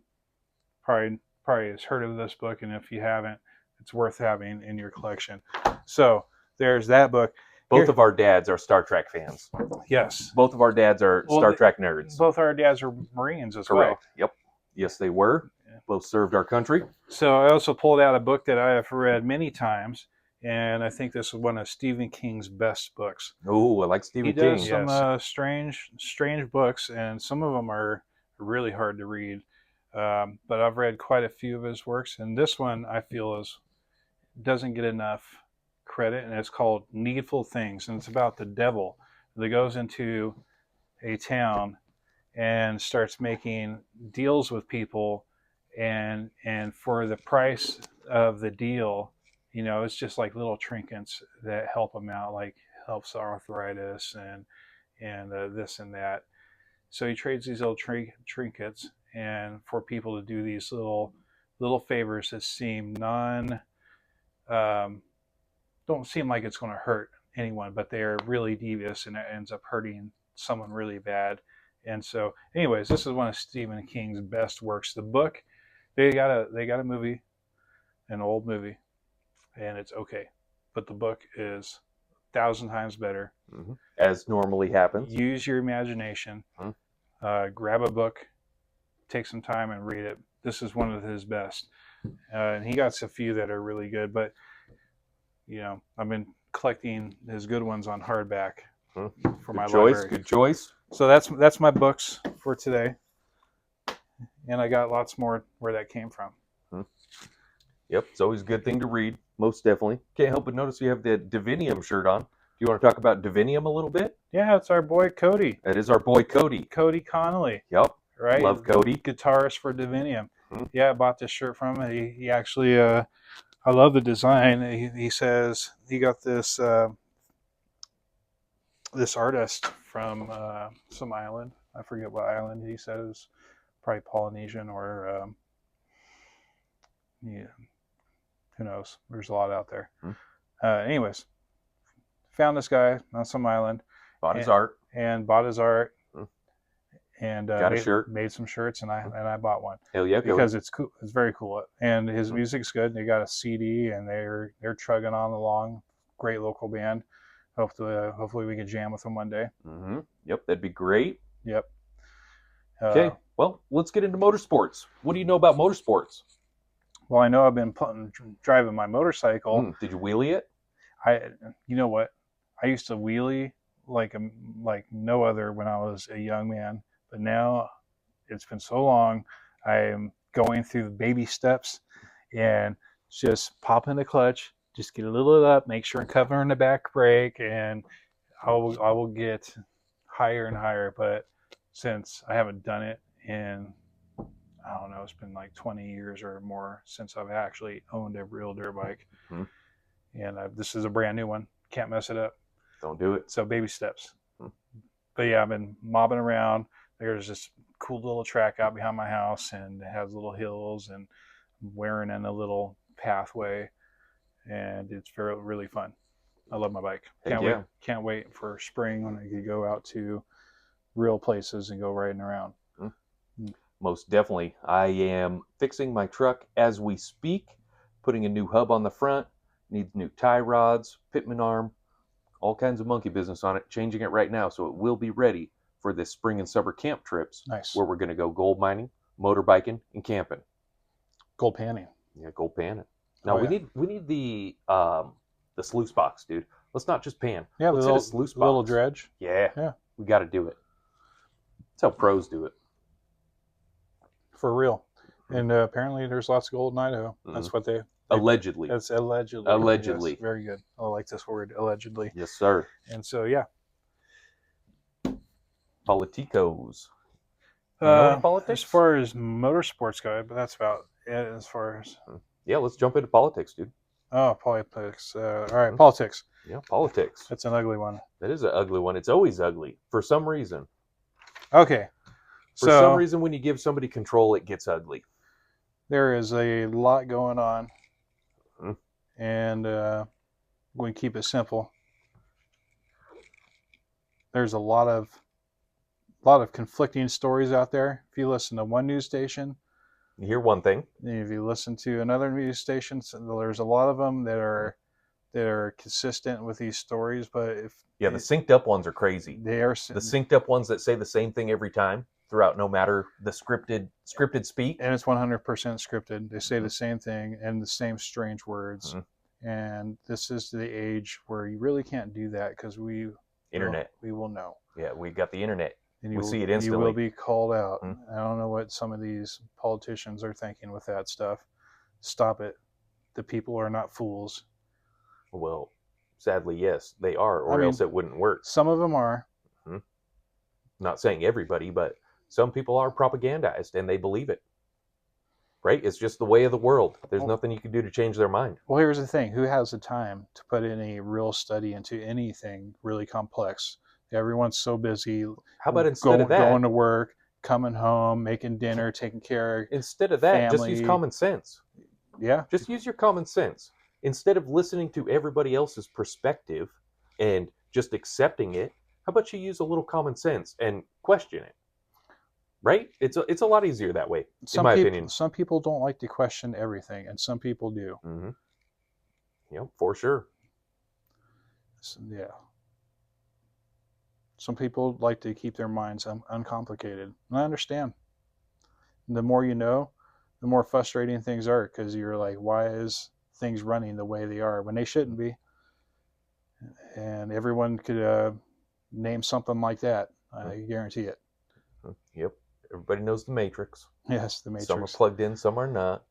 probably has heard of this book, and if you haven't, it's worth having in your collection. So there's that book. Both of our dads are Star Trek fans. Yes. Both of our dads are Star Trek nerds. Both our dads are Marines as well. Correct. Yep. Yes, they were. Both served our country. So I also pulled out a book that I have read many times, and I think this is one of Stephen King's best books. Oh, I like Stephen King. He does some strange books, and some of them are really hard to read. But I've read quite a few of his works, and this one I feel doesn't get enough credit, and it's called Needful Things, and it's about the devil that goes into a town and starts making deals with people, and for the price of the deal, it's just like little trinkets that help them out, like helps arthritis and this and that. So he trades these little trinkets and for people to do these little favors that seem don't seem like it's going to hurt anyone, but they're really devious, and it ends up hurting someone really bad. And so, anyways, this is one of Stephen King's best works. The book, they got a movie, an old movie, and it's okay, but the book is 1,000 times better. As normally happens. Use your imagination. Grab a book, take some time and read it. This is one of his best, and he got a few that are really good, but I've been collecting his good ones on hardback for my library. Good choice. So that's my books for today, and I got lots more where that came from. Yep, it's always a good thing to read. Most definitely. Can't help but notice you have the Divinium shirt on. Do you want to talk about Divinium a little bit? Yeah, it's our boy Cody. That is our boy Cody. Cody Connolly. Yep. Right. Love Cody. Guitarist for Divinium. Yeah, I bought this shirt from him. He actually. I love the design. He says he got this this artist from some island. I forget what island he says. Probably Polynesian or who knows? There's a lot out there. Anyways, found this guy on some island. Bought his art. And bought his art. And got a shirt. Made some shirts, and I bought one. Hell yeah, because it's cool. It's very cool, and his music's good. They got a CD, and they're chugging on along. Great local band. Hopefully we can jam with them one day. Yep, that'd be great. Yep. Okay, well, let's get into motorsports. What do you know about motorsports? Well, I know I've been driving my motorcycle. Did you wheelie it? You know what? I used to wheelie like no other when I was a young man. But now it's been so long, I am going through the baby steps and just pop in the clutch, just get a little up, make sure I'm covering the back brake, and I will get higher and higher. But since I haven't done it in, I don't know, it's been like 20 years or more since I've actually owned a real dirt bike. And this is a brand new one. Can't mess it up. Don't do it. So baby steps. But yeah, I've been mobbing around. There's this cool little track out behind my house, and it has little hills, and I'm wearing in a little pathway, and it's really fun. I love my bike. Can't wait for spring when I can go out to real places and go riding around. Most definitely. I am fixing my truck as we speak, putting a new hub on the front, needs new tie rods, pitman arm, all kinds of monkey business on it, changing it right now so it will be ready for this spring and summer camp trips Nice. where we're going to go gold mining, motorbiking, and camping. Gold panning. Yeah, gold panning. Now we need the sluice box, dude. Let's not just pan. Yeah, let's hit a sluice box. Little dredge. Yeah. We got to do it. That's how pros do it. For real. And apparently there's lots of gold in Idaho. That's what they allegedly. That's allegedly. Allegedly. Yes, very good. I like this word, allegedly. Yes, sir. And so, yeah. Politicos. You know any politics? As far as motorsports go, but that's about it as far as... Yeah, let's jump into politics, dude. Oh, politics. All right, politics. Yeah, politics. That's an ugly one. That is an ugly one. It's always ugly for some reason. Okay. For some reason, when you give somebody control, it gets ugly. There is a lot going on. And we keep it simple. There's a lot of conflicting stories out there. If you listen to one news station, you hear one thing. If you listen to another news station, there's a lot of them that are consistent with these stories. But the synced up ones are crazy. They are the synced up ones that say the same thing every time throughout, no matter the scripted speak. And it's 100% scripted. They say the same thing and the same strange words. And this is the age where you really can't do that because we will know. Yeah, we got the internet. And we see it instantly. You will be called out. I don't know what some of these politicians are thinking with that stuff. Stop it. The people are not fools. Well, sadly, yes, they are, or else it wouldn't work. Some of them are. Not saying everybody, but some people are propagandized and they believe it. Right? It's just the way of the world. There's nothing you can do to change their mind. Well, here's the thing. Who has the time to put any real study into anything really complex? Everyone's so busy. How about instead of that, going to work, coming home, making dinner, taking care of instead of that, family. just use common sense. Yeah. Just use your common sense. Instead of listening to everybody else's perspective and just accepting it, how about you use a little common sense and question it? Right? It's a lot easier that way, in my opinion. Some people don't like to question everything, and some people do. Yeah, for sure. Yeah. Some people like to keep their minds uncomplicated. And I understand. The more you know, the more frustrating things are because you're like, why is things running the way they are when they shouldn't be? And everyone could name something like that. I guarantee it. Yep. Everybody knows the Matrix. Yes, the Matrix. Some are plugged in, some are not.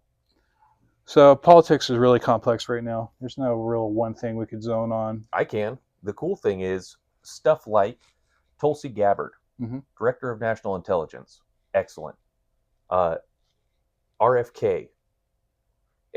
So politics is really complex right now. There's no real one thing we could zone on. I can. The cool thing is stuff like Tulsi Gabbard, Director of National Intelligence. Excellent. RFK,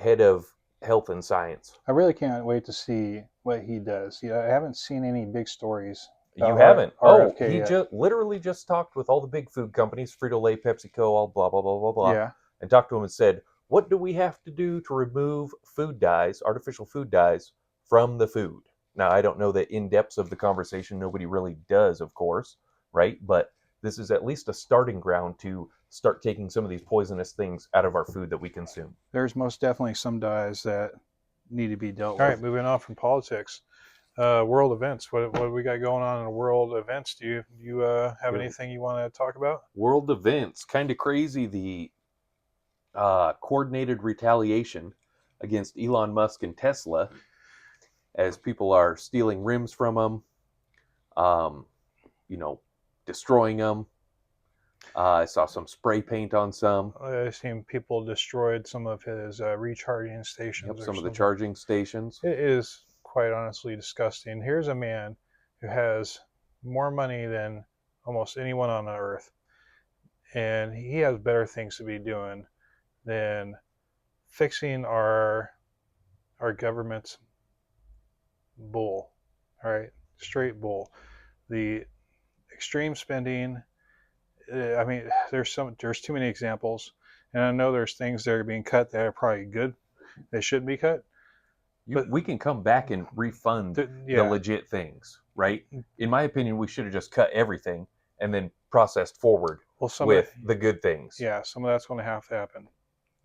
Head of Health and Science. I really can't wait to see what he does. I haven't seen any big stories. You haven't? RFK he literally just talked with all the big food companies, Frito-Lay, PepsiCo, all blah, blah, blah, blah, blah. Yeah. And talked to them and said, what do we have to do to remove food dyes, artificial food dyes, from the food? Now, I don't know the in-depths of the conversation. Nobody really does, of course, right? But this is at least a starting ground to start taking some of these poisonous things out of our food that we consume. There's most definitely some dyes that need to be dealt with. All right, moving on from politics. World events. What do we got going on in world events? Do you have anything you want to talk about? World events. Kind of crazy. The coordinated retaliation against Elon Musk and Tesla as people are stealing rims from them, destroying them. I saw some spray paint on some. I've seen people destroyed some of his recharging stations. Yep, some of the charging stations. It is quite honestly disgusting. Here's a man who has more money than almost anyone on the earth, and he has better things to be doing than fixing our government's bull. All right, straight bull. The extreme spending. I mean, there's too many examples, and I know there's things that are being cut that are probably good. They shouldn't be cut. But we can come back and refund the legit things, right? In my opinion, we should have just cut everything and then processed forward Well, some of with the good things. yeah, some of that's going to have to happen.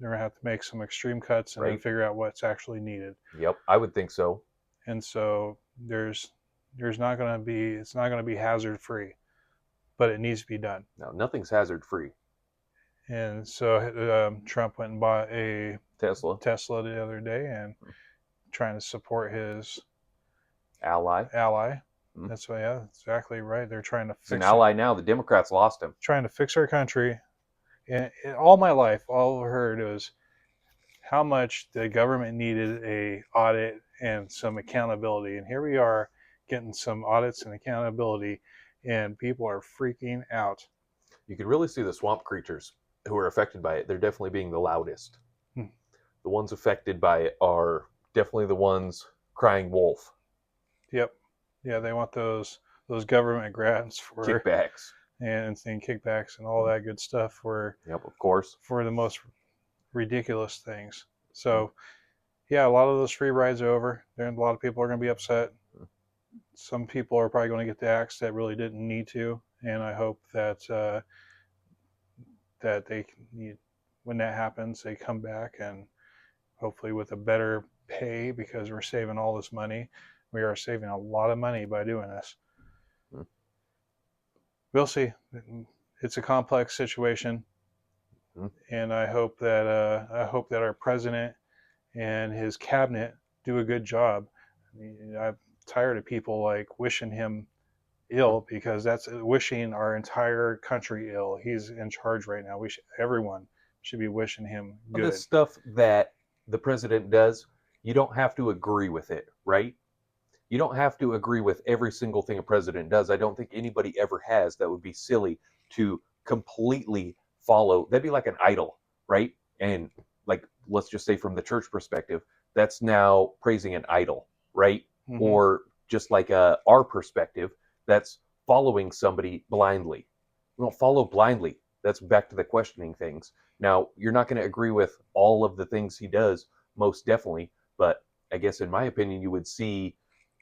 They're going to have to make some extreme cuts and then Right. figure out what's actually needed. Yep, I would think so. And so there's not going to be, it's not going to be hazard free, but it needs to be done. No, nothing's hazard free. And so Trump went and bought a Tesla Tesla the other day and trying to support his ally. Mm-hmm. That's exactly right. They're trying to fix He's an ally now. The Democrats lost him. Trying to fix our country. And all my life, all I heard was how much the government needed a audit and some accountability. And here we are getting some audits and accountability, and people are freaking out. You could really see the swamp creatures who are affected by it. They're definitely being the loudest. The ones affected by it are definitely the ones crying wolf. Yep. Yeah, they want those government grants for kickbacks and kickbacks and all that good stuff for of course, for the most ridiculous things. So yeah, a lot of those free rides are over. A lot of people are going to be upset. Some people are probably going to get the axe that really didn't need to, and I hope that that they, when that happens, they come back and hopefully with a better pay, because we're saving all this money. We are saving a lot of money by doing this. We'll see. It's a complex situation, and I hope that our president and his cabinet do a good job. I mean, I'm tired of people like wishing him ill, because that's wishing our entire country ill. He's in charge right now. Everyone should be wishing him good. The stuff that the president does, you don't have to agree with it, right? You don't have to agree with every single thing a president does. I don't think anybody ever has. That would be silly to completely follow. That'd be like an idol, right? And like, let's just say from the church perspective, that's now praising an idol, right? Mm-hmm. Or just like our perspective, that's following somebody blindly. We don't follow blindly. That's back to the questioning things. Now, you're not going to agree with all of the things he does, most definitely, but I guess in my opinion, you would see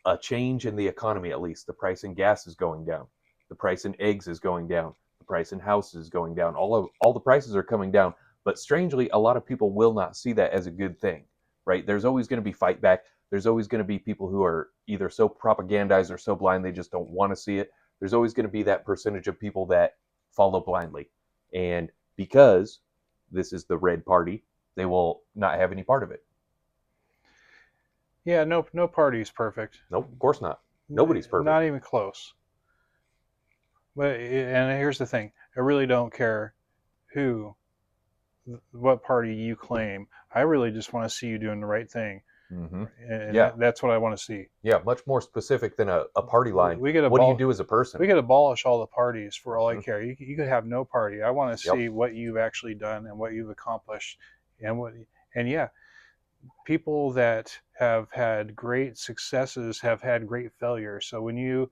a change in the economy. At least the price in gas is going down. The price in eggs is going down. The price in houses is going down. All the prices are coming down. But strangely, a lot of people will not see that as a good thing, right? There's always going to be fight back. There's always going to be people who are either so propagandized or so blind they just don't want to see it. There's always going to be that percentage of people that follow blindly. And because this is the red party, they will not have any part of it. Yeah, no party is perfect. Nope, of course not. Nobody's perfect. Not even close. But and here's the thing: I really don't care what party you claim. I really just want to see you doing the right thing. Mm-hmm. And that's what I want to see. Yeah, much more specific than a party line. What do you do as a person? We could abolish all the parties for all I care. You could have no party. I want to see what you've actually done and what you've accomplished, and yeah. People that have had great successes have had great failures. So when you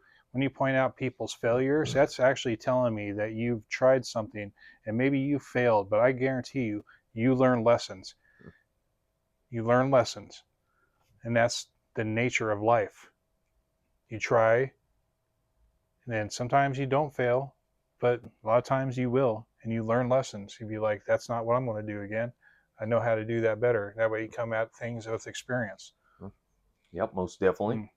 point out people's failures, that's actually telling me that you've tried something and maybe you failed, but I guarantee you learn lessons. You learn lessons. And that's the nature of life. You try, and then sometimes you don't fail, but a lot of times you will, and you learn lessons. You'll be like, that's not what I'm going to do again. I know how to do that better. That way you come at things with experience. Yep, most definitely.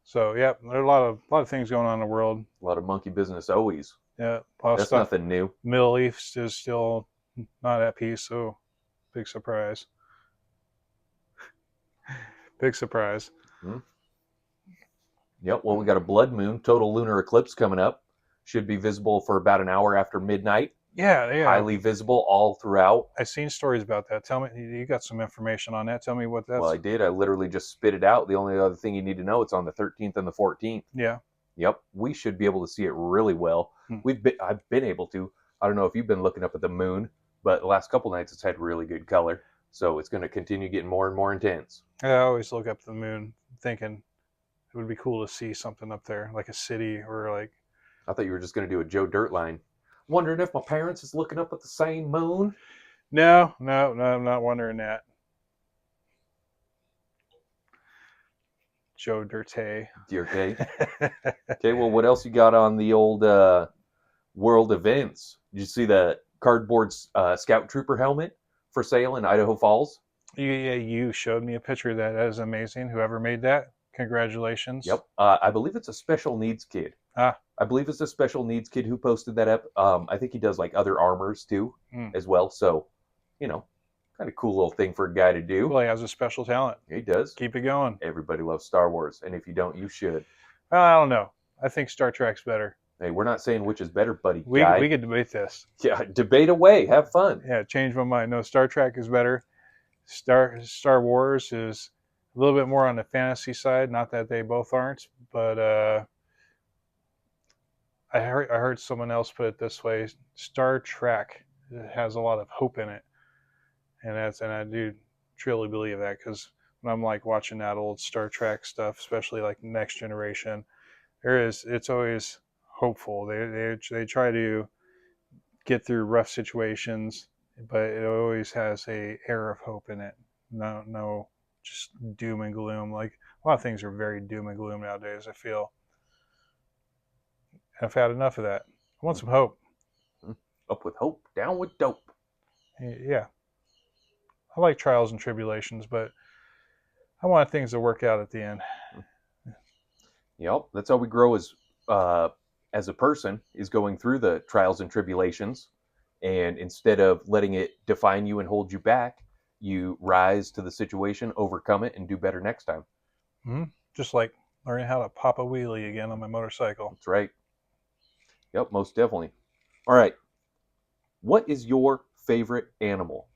So, yeah, there are a lot of things going on in the world. A lot of monkey business always. Yeah, a lot of That's stuff. Nothing new. Middle East is still not at peace, so big surprise. Big surprise. Yep, well, we got a blood moon, total lunar eclipse coming up. Should be visible for about an hour after midnight. Yeah. Highly visible all throughout. I've seen stories about that. Tell me, you got some information on that. Tell me what that's. Well, I did. I literally just spit it out. The only other thing you need to know, it's on the 13th and the 14th. Yeah. Yep. We should be able to see it really well. I've been able to. I don't know if you've been looking up at the moon, but the last couple nights it's had really good color. So it's going to continue getting more and more intense. I always look up at the moon thinking it would be cool to see something up there, like a city or like. I thought you were just going to do a Joe Dirt line. Wondering if my parents is looking up at the same moon? No, I'm not wondering that. Joe Dirte. Okay. Okay, well, what else you got on the old world events. Did you see the cardboard Scout Trooper helmet for sale in Idaho Falls? You showed me a picture of that. That is amazing. Whoever made that, congratulations. Yep. I believe it's a special needs kid. Ah. I believe it's a special needs kid who posted that up. I think he does like other armors too, as well. So, kind of cool little thing for a guy to do. Well, he has a special talent. He does. Keep it going. Everybody loves Star Wars, and if you don't, you should. I don't know. I think Star Trek's better. Hey, we're not saying which is better, buddy. We could debate this. Yeah, debate away. Have fun. Yeah, change my mind. No, Star Trek is better. Star Wars is a little bit more on the fantasy side. Not that they both aren't, but I heard someone else put it this way: Star Trek has a lot of hope in it, and I do truly believe that, because when I'm like watching that old Star Trek stuff, especially like Next Generation, it's always hopeful. They try to get through rough situations, but it always has a air of hope in it. No, just doom and gloom. Like a lot of things are very doom and gloom nowadays, I feel. I've had enough of that. I want some hope. Up with hope, down with dope. Yeah. I like trials and tribulations, but I want things to work out at the end. Yep, that's how we grow as a person, is going through the trials and tribulations. And instead of letting it define you and hold you back, you rise to the situation, overcome it, and do better next time. Mm-hmm. Just like learning how to pop a wheelie again on my motorcycle. That's right. Yep, most definitely. All right. What is your favorite animal?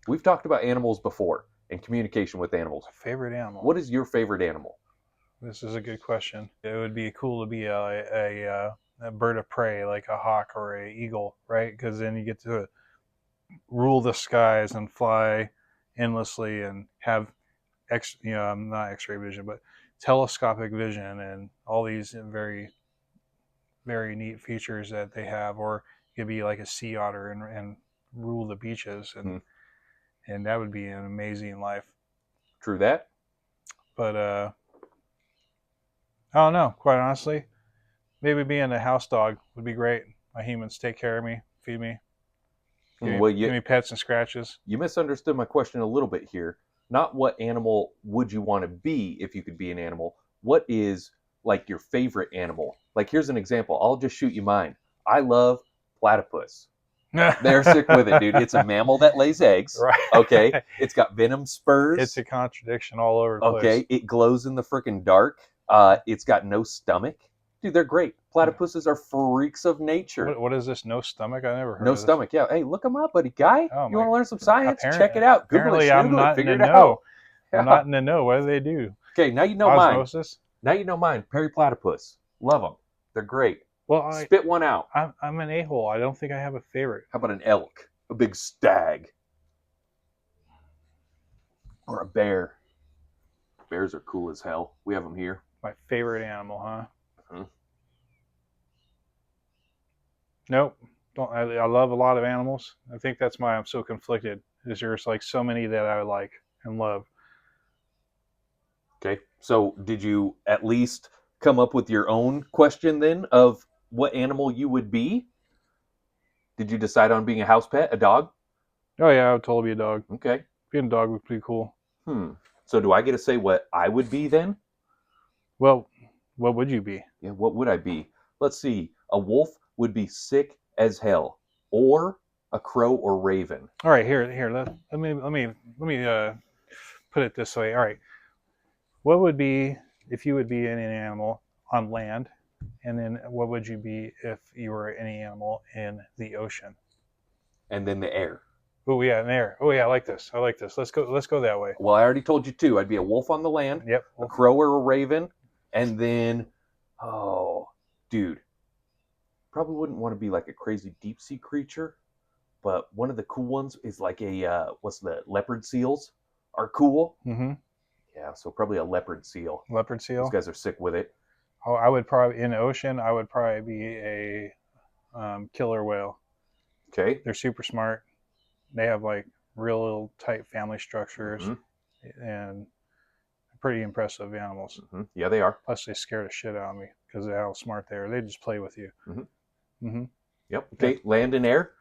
We've talked about animals before and communication with animals. Favorite animal? What is your favorite animal? This is a good question. It would be cool to be a bird of prey, like a hawk or a eagle, right? Because then you get to rule the skies and fly endlessly and have not X-ray vision, but telescopic vision and all these very, very neat features that they have. Or you could be like a sea otter and rule the beaches, and that would be an amazing life. True that. But I don't know, quite honestly. Maybe being a house dog would be great. My humans take care of me, feed me, give me pets and scratches. You misunderstood my question a little bit here. Not what animal would you want to be if you could be an animal. What is like your favorite animal? Like, here's an example. I'll just shoot you mine. I love platypus. They're sick with it, dude. It's a mammal that lays eggs. Right. Okay. It's got venom spurs. It's a contradiction all over the place. Okay. It glows in the freaking dark. It's got no stomach. Dude, they're great. Platypuses are freaks of nature. What is this? No stomach? I never heard of No this. stomach, yeah. Hey, look them up, buddy. Guy, Oh, you want to learn some science? Check it out. Google Apparently, it, I'm not figure in it the out. know. Yeah. I'm not in the know. What do they do? Okay, now you know mine. Osmosis? Now you know mine. Perry platypus. Love them. They're great. Well, spit one out. I'm an a-hole. I don't think I have a favorite. How about an elk? A big stag? Or a bear? Bears are cool as hell. We have them here. My favorite animal, huh? Mm-hmm. Nope. Don't. I love a lot of animals. I think that's why I'm so conflicted. Is there's like so many that I like and love. Okay. So did you at least come up with your own question then of what animal you would be? Did you decide on being a house pet, a dog? Oh yeah, I would totally be a dog. Okay. Being a dog would be cool. So do I get to say what I would be then? Well, what would you be? Yeah, what would I be? Let's see. A wolf would be sick as hell, or a crow or raven. All right, here. Let me put it this way. All right, what would be if you would be any animal on land, and then what would you be if you were any animal in the ocean? And then the air. Oh yeah, in the air. Oh yeah, I like this. Let's go that way. Well, I already told you two. I'd be a wolf on the land. Yep. A crow or a raven, and then, oh, dude, probably wouldn't want to be like a crazy deep sea creature, but one of the cool ones is like a leopard seals are cool. Mm-hmm. Yeah, so probably a leopard seal. Leopard seal. Those guys are sick with it. Oh, I would probably in the ocean. I would probably be a killer whale. Okay. They're super smart. They have like real little tight family structures, and pretty impressive animals. Mm-hmm. Yeah, they are. Plus, they scare the shit out of me because of how smart they are. They just play with you. Mm-hmm. Mm-hmm. Yep. Okay. Land and air.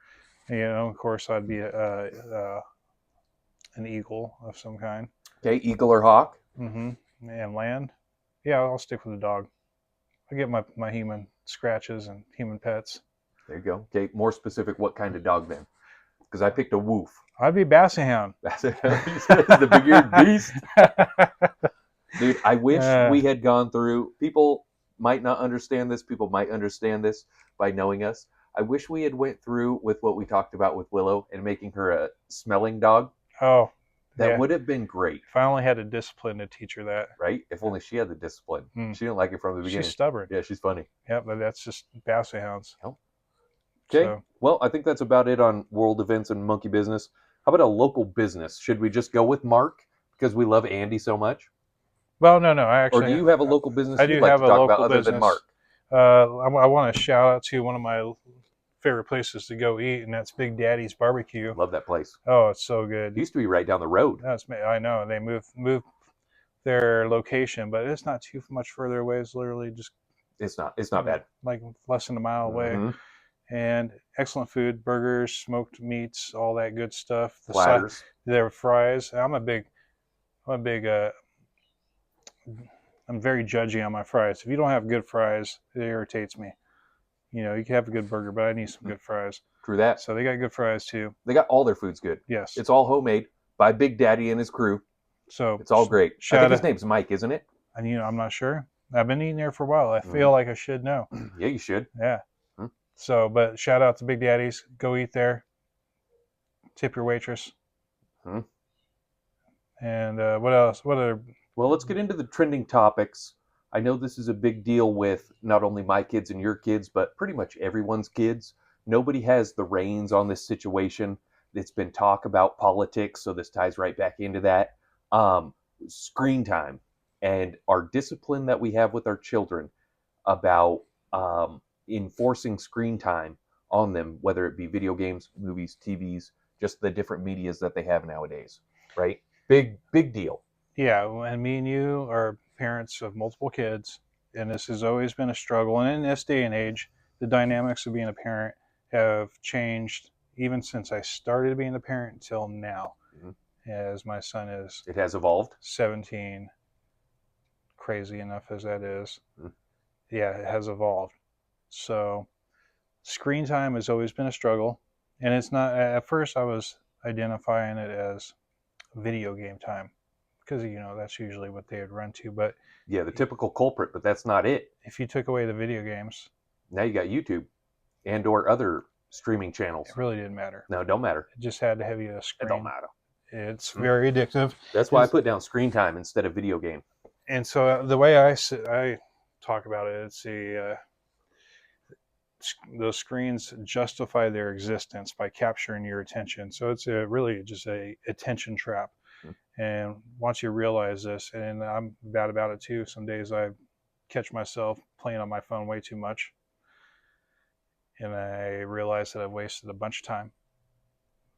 Of course, I'd be an eagle of some kind. Okay. Eagle or hawk. And land. Yeah, I'll stick with the dog. I get my human scratches and human pets. There you go. Okay. More specific, what kind of dog then? Because I picked a woof. I'd be Basset Hound. That's it. The big-eared beast. Dude, I wish we had gone through. People might not understand this. People might understand this by knowing us. I wish we had went through with what we talked about with Willow and making her a smelling dog. Oh, That yeah. would have been great. If I only had a discipline to teach her that. Right? If only she had the discipline. She didn't like it from the beginning. She's stubborn. Yeah, she's funny. Yeah, but that's just Basset Hounds. Yep. Okay. So, well, I think that's about it on world events and monkey business. How about a local business? Should we just go with Mark because we love Andy so much? Well, no. Or do you have a local business I do you'd like have to a talk local about other business. than Mark? I want to shout out to one of my favorite places to go eat, and that's Big Daddy's Barbecue. Love that place. Oh, it's so good. It used to be right down the road. I know. They moved their location, but it's not too much further away. It's literally just... It's not bad. Like less than a mile away. And excellent food, burgers, smoked meats, all that good stuff. Platters. Their fries. I'm very judgy on my fries. If you don't have good fries, it irritates me. You can have a good burger, but I need some good fries. True that. So they got good fries too. They got all their foods good. Yes. It's all homemade by Big Daddy and his crew. So it's all great. I think his name's Mike, isn't it? And I'm not sure. I've been eating there for a while. I feel like I should know. Yeah, you should. Yeah. So, but shout out to Big Daddy's. Go eat there. Tip your waitress. And what else? What other? Well, let's get into the trending topics. I know this is a big deal with not only my kids and your kids, but pretty much everyone's kids. Nobody has the reins on this situation. It's been talk about politics, so this ties right back into that. Screen time and our discipline that we have with our children about enforcing screen time on them, whether it be video games, movies, TVs, just the different medias that they have nowadays, right? Big deal. Yeah, and me and you are parents of multiple kids, and this has always been a struggle. And in this day and age, the dynamics of being a parent have changed even since I started being a parent until now, as my son is... It has evolved. 17, crazy enough as that is. Yeah, it has evolved. So screen time has always been a struggle, and it's not... At first I was identifying it as video game time, because that's usually what they would run to. But yeah, the typical culprit, but that's not it. If you took away the video games, now you got YouTube and or other streaming channels. It really didn't matter. No, it don't matter. It just had to have you a screen. It don't matter. It's very addictive. That's why I put down screen time instead of video game. And so the way I talk about it, it's those screens justify their existence by capturing your attention. So it's really just a attention trap. And once you realize this, and I'm bad about it too, some days I catch myself playing on my phone way too much. And I realize that I've wasted a bunch of time.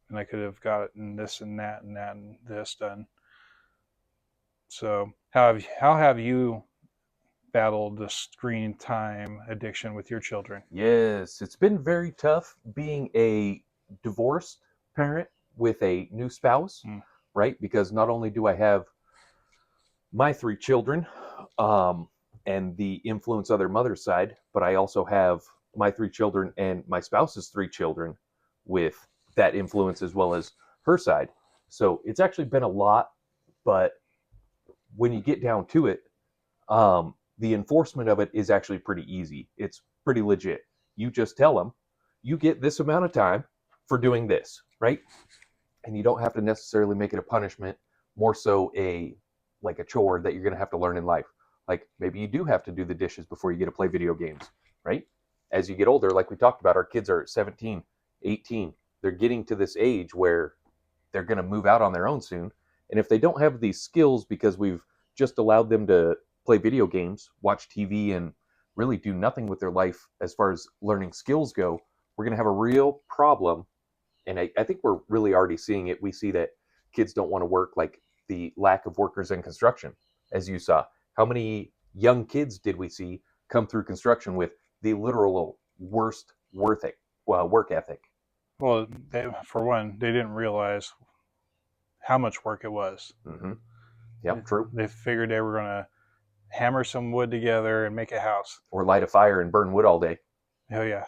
And I could have gotten this and that and that and this done. So how have you battled the screen time addiction with your children? Yes, it's been very tough being a divorced parent with a new spouse, right? Because not only do I have my 3 children and the influence of their mother's side, but I also have my 3 children and my spouse's 3 children with that influence as well as her side. So it's actually been a lot, but when you get down to it, the enforcement of it is actually pretty easy. It's pretty legit. You just tell them, you get this amount of time for doing this, right? And you don't have to necessarily make it a punishment, more so a chore that you're going to have to learn in life. Like maybe you do have to do the dishes before you get to play video games, right? As you get older, like we talked about, our kids are 17, 18. They're getting to this age where they're going to move out on their own soon. And if they don't have these skills because we've just allowed them to play video games, watch TV, and really do nothing with their life as far as learning skills go, we're going to have a real problem. And I think we're really already seeing it. We see that kids don't want to work, like the lack of workers in construction, as you saw. How many young kids did we see come through construction with the literal worst work work ethic. Well, for one, they didn't realize how much work it was. Mm-hmm. Yep, true. They figured they were going to hammer some wood together and make a house. Or light a fire and burn wood all day. Oh yeah.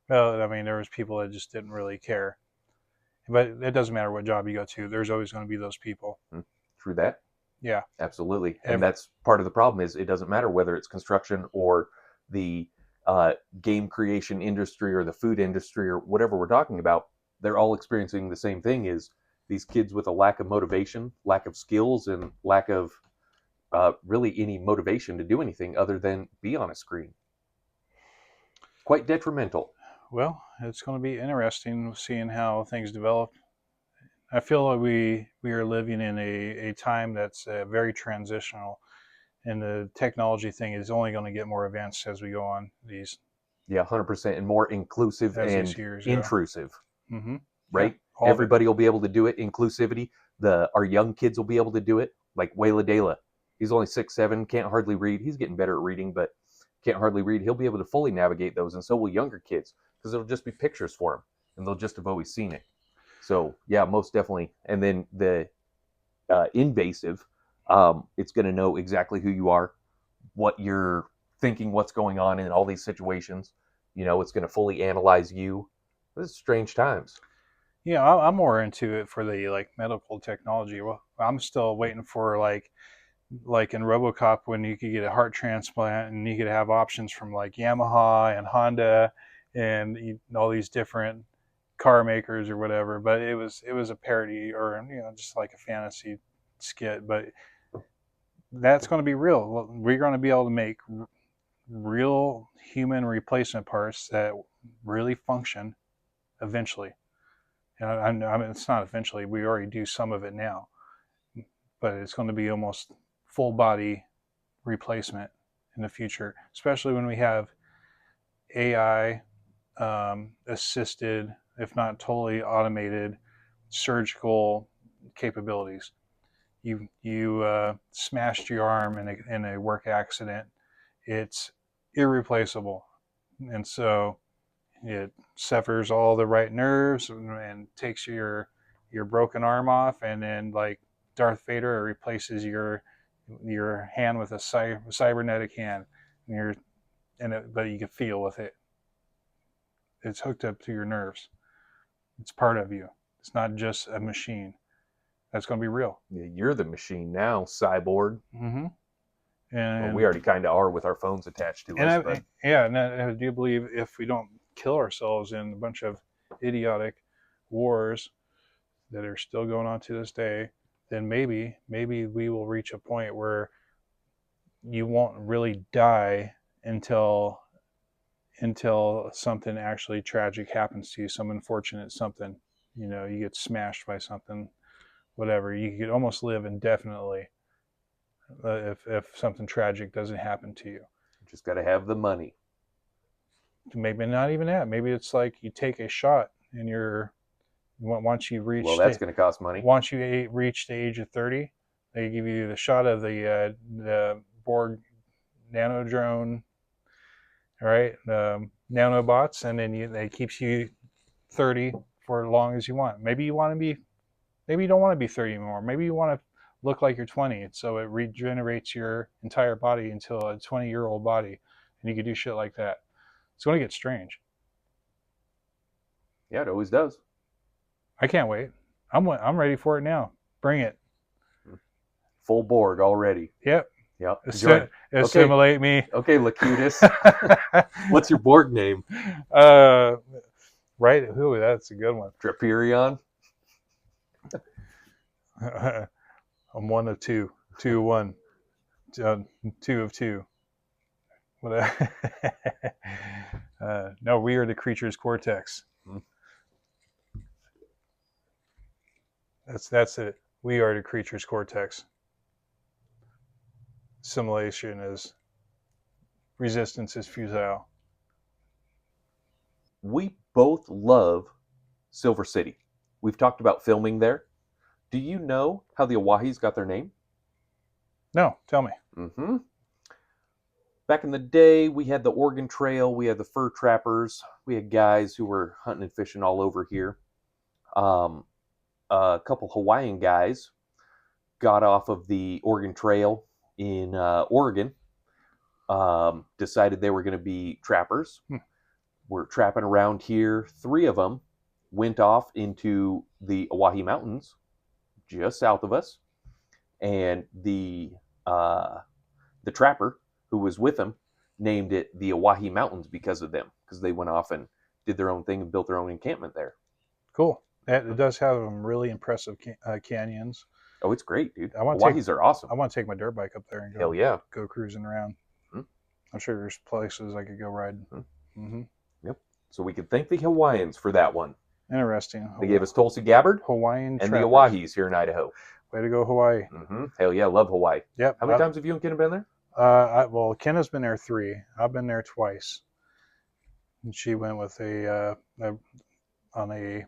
Well, I mean, there was people that just didn't really care. But it doesn't matter what job you go to. There's always going to be those people. True that. Yeah. Absolutely. And that's part of the problem is it doesn't matter whether it's construction or the game creation industry or the food industry or whatever we're talking about. They're all experiencing the same thing is these kids with a lack of motivation, lack of skills, and lack of really any motivation to do anything other than be on a screen. Quite detrimental. Well, it's going to be interesting seeing how things develop. I feel like we are living in a time that's very transitional, and the technology thing is only going to get more advanced as we go on. These 100% and more inclusive and intrusive. Mm-hmm. Right? Yeah, everybody will be able to do it. Inclusivity. Our young kids will be able to do it. Like Wayla Dela. He's only 6'7", can't hardly read. He's getting better at reading, but can't hardly read. He'll be able to fully navigate those, and so will younger kids, because it'll just be pictures for them, and they'll just have always seen it. So, yeah, most definitely. And then the invasive, it's going to know exactly who you are, what you're thinking, what's going on in all these situations. It's going to fully analyze you. This is strange times. Yeah, I'm more into it for the medical technology. Well, I'm still waiting for like in RoboCop when you could get a heart transplant and you could have options from like Yamaha and Honda and all these different car makers or whatever. But it was a parody or just like a fantasy skit. But that's going to be real. Well, we're going to be able to make real human replacement parts that really function eventually. And I mean, it's not eventually. We already do some of it now, but it's going to be almost full body replacement in the future, especially when we have AI assisted, if not totally automated, surgical capabilities. You smashed your arm in a work accident. It's irreplaceable, and so it severs all the right nerves and takes your broken arm off, and then like Darth Vader, it replaces your hand with a cybernetic hand, but you can feel with it. It's hooked up to your nerves. It's part of you. It's not just a machine. That's going to be real. Yeah, you're the machine now, cyborg. Mm-hmm. And we already kind of are with our phones attached to us. And I do believe if we don't kill ourselves in a bunch of idiotic wars that are still going on to this day, then maybe we will reach a point where you won't really die until something actually tragic happens to you, some unfortunate something. You get smashed by something, whatever. You could almost live indefinitely if something tragic doesn't happen to you. You just got to have the money. Maybe not even that. Maybe it's like you take a shot and once you reach. Well, that's going to cost money. Once you reach the age of 30, they give you the shot of the Borg nanodrone, all right, nanobots, and then they keeps you 30 for as long as you want. Maybe you don't want to be 30 anymore. Maybe you want to look like you're 20, so it regenerates your entire body into a 20-year-old body, and you can do shit like that. It's going to get strange. Yeah, it always does. I can't wait. I'm ready for it now. Bring it. Full Borg already. Yep. Yep. Assimilate me. Okay, Lacutus. What's your Borg name? Right. Ooh, that's a good one. Draperion. I'm one of two. 2 of 1. 2 of 2. No, we are the creature's Cortex. That's it. We are the creature's Cortex. Assimilation is resistance is futile. We both love Silver City. We've talked about filming there. Do you know how the Owahis got their name? No, tell me. Mm-hmm. Back in the day, we had the Oregon Trail, we had the fur trappers, we had guys who were hunting and fishing all over here. A couple Hawaiian guys got off of the Oregon Trail in Oregon, decided they were going to be trappers. Were trapping around here. 3 of them went off into the Oahe Mountains, just south of us, and the trapper who was with them named it the Oahe Mountains because of them, because they went off and did their own thing and built their own encampment there. Cool. It does have some really impressive canyons. Oh, it's great, dude. Hawaii's are awesome. I want to take my dirt bike up there and Hell yeah, go cruising around. I'm sure there's places I could go riding. Yep. So we could thank the Hawaiians for that one. Interesting. They gave us Tulsi Gabbard, Hawaiian, and trappers. the Oahes here in Idaho. Way to go, Hawaii. Hell yeah, love Hawaii. Yep. How many times have you and Ken been there? Well, Kenna's been there 3. I've been there twice. And she went with on a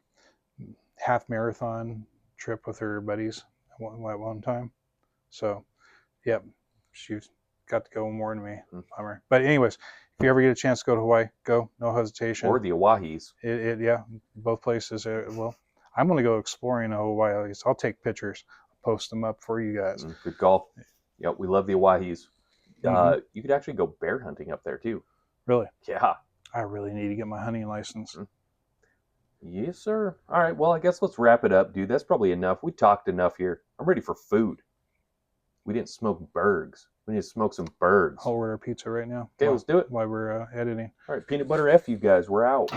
half marathon trip with her buddies at one time. So, yep, she got to go more than me. Bummer. But anyways, if you ever get a chance to go to Hawaii, go. No hesitation. Or the Oahes. Yeah, both places. Well, I'm going to go exploring Hawaii. I'll take pictures, post them up for you guys. Good call. Yep, we love the Oahes. You could actually go bear hunting up there too. Really? Yeah. I really need to get my hunting license. Yes, sir. All right, well, I guess let's wrap it up, dude. That's probably enough. We talked enough here. I'm ready for food. We didn't smoke bergs. We need to smoke some bergs. I'll order pizza right now. Okay, let's do it. While we're editing. All right, peanut butter F you guys. We're out.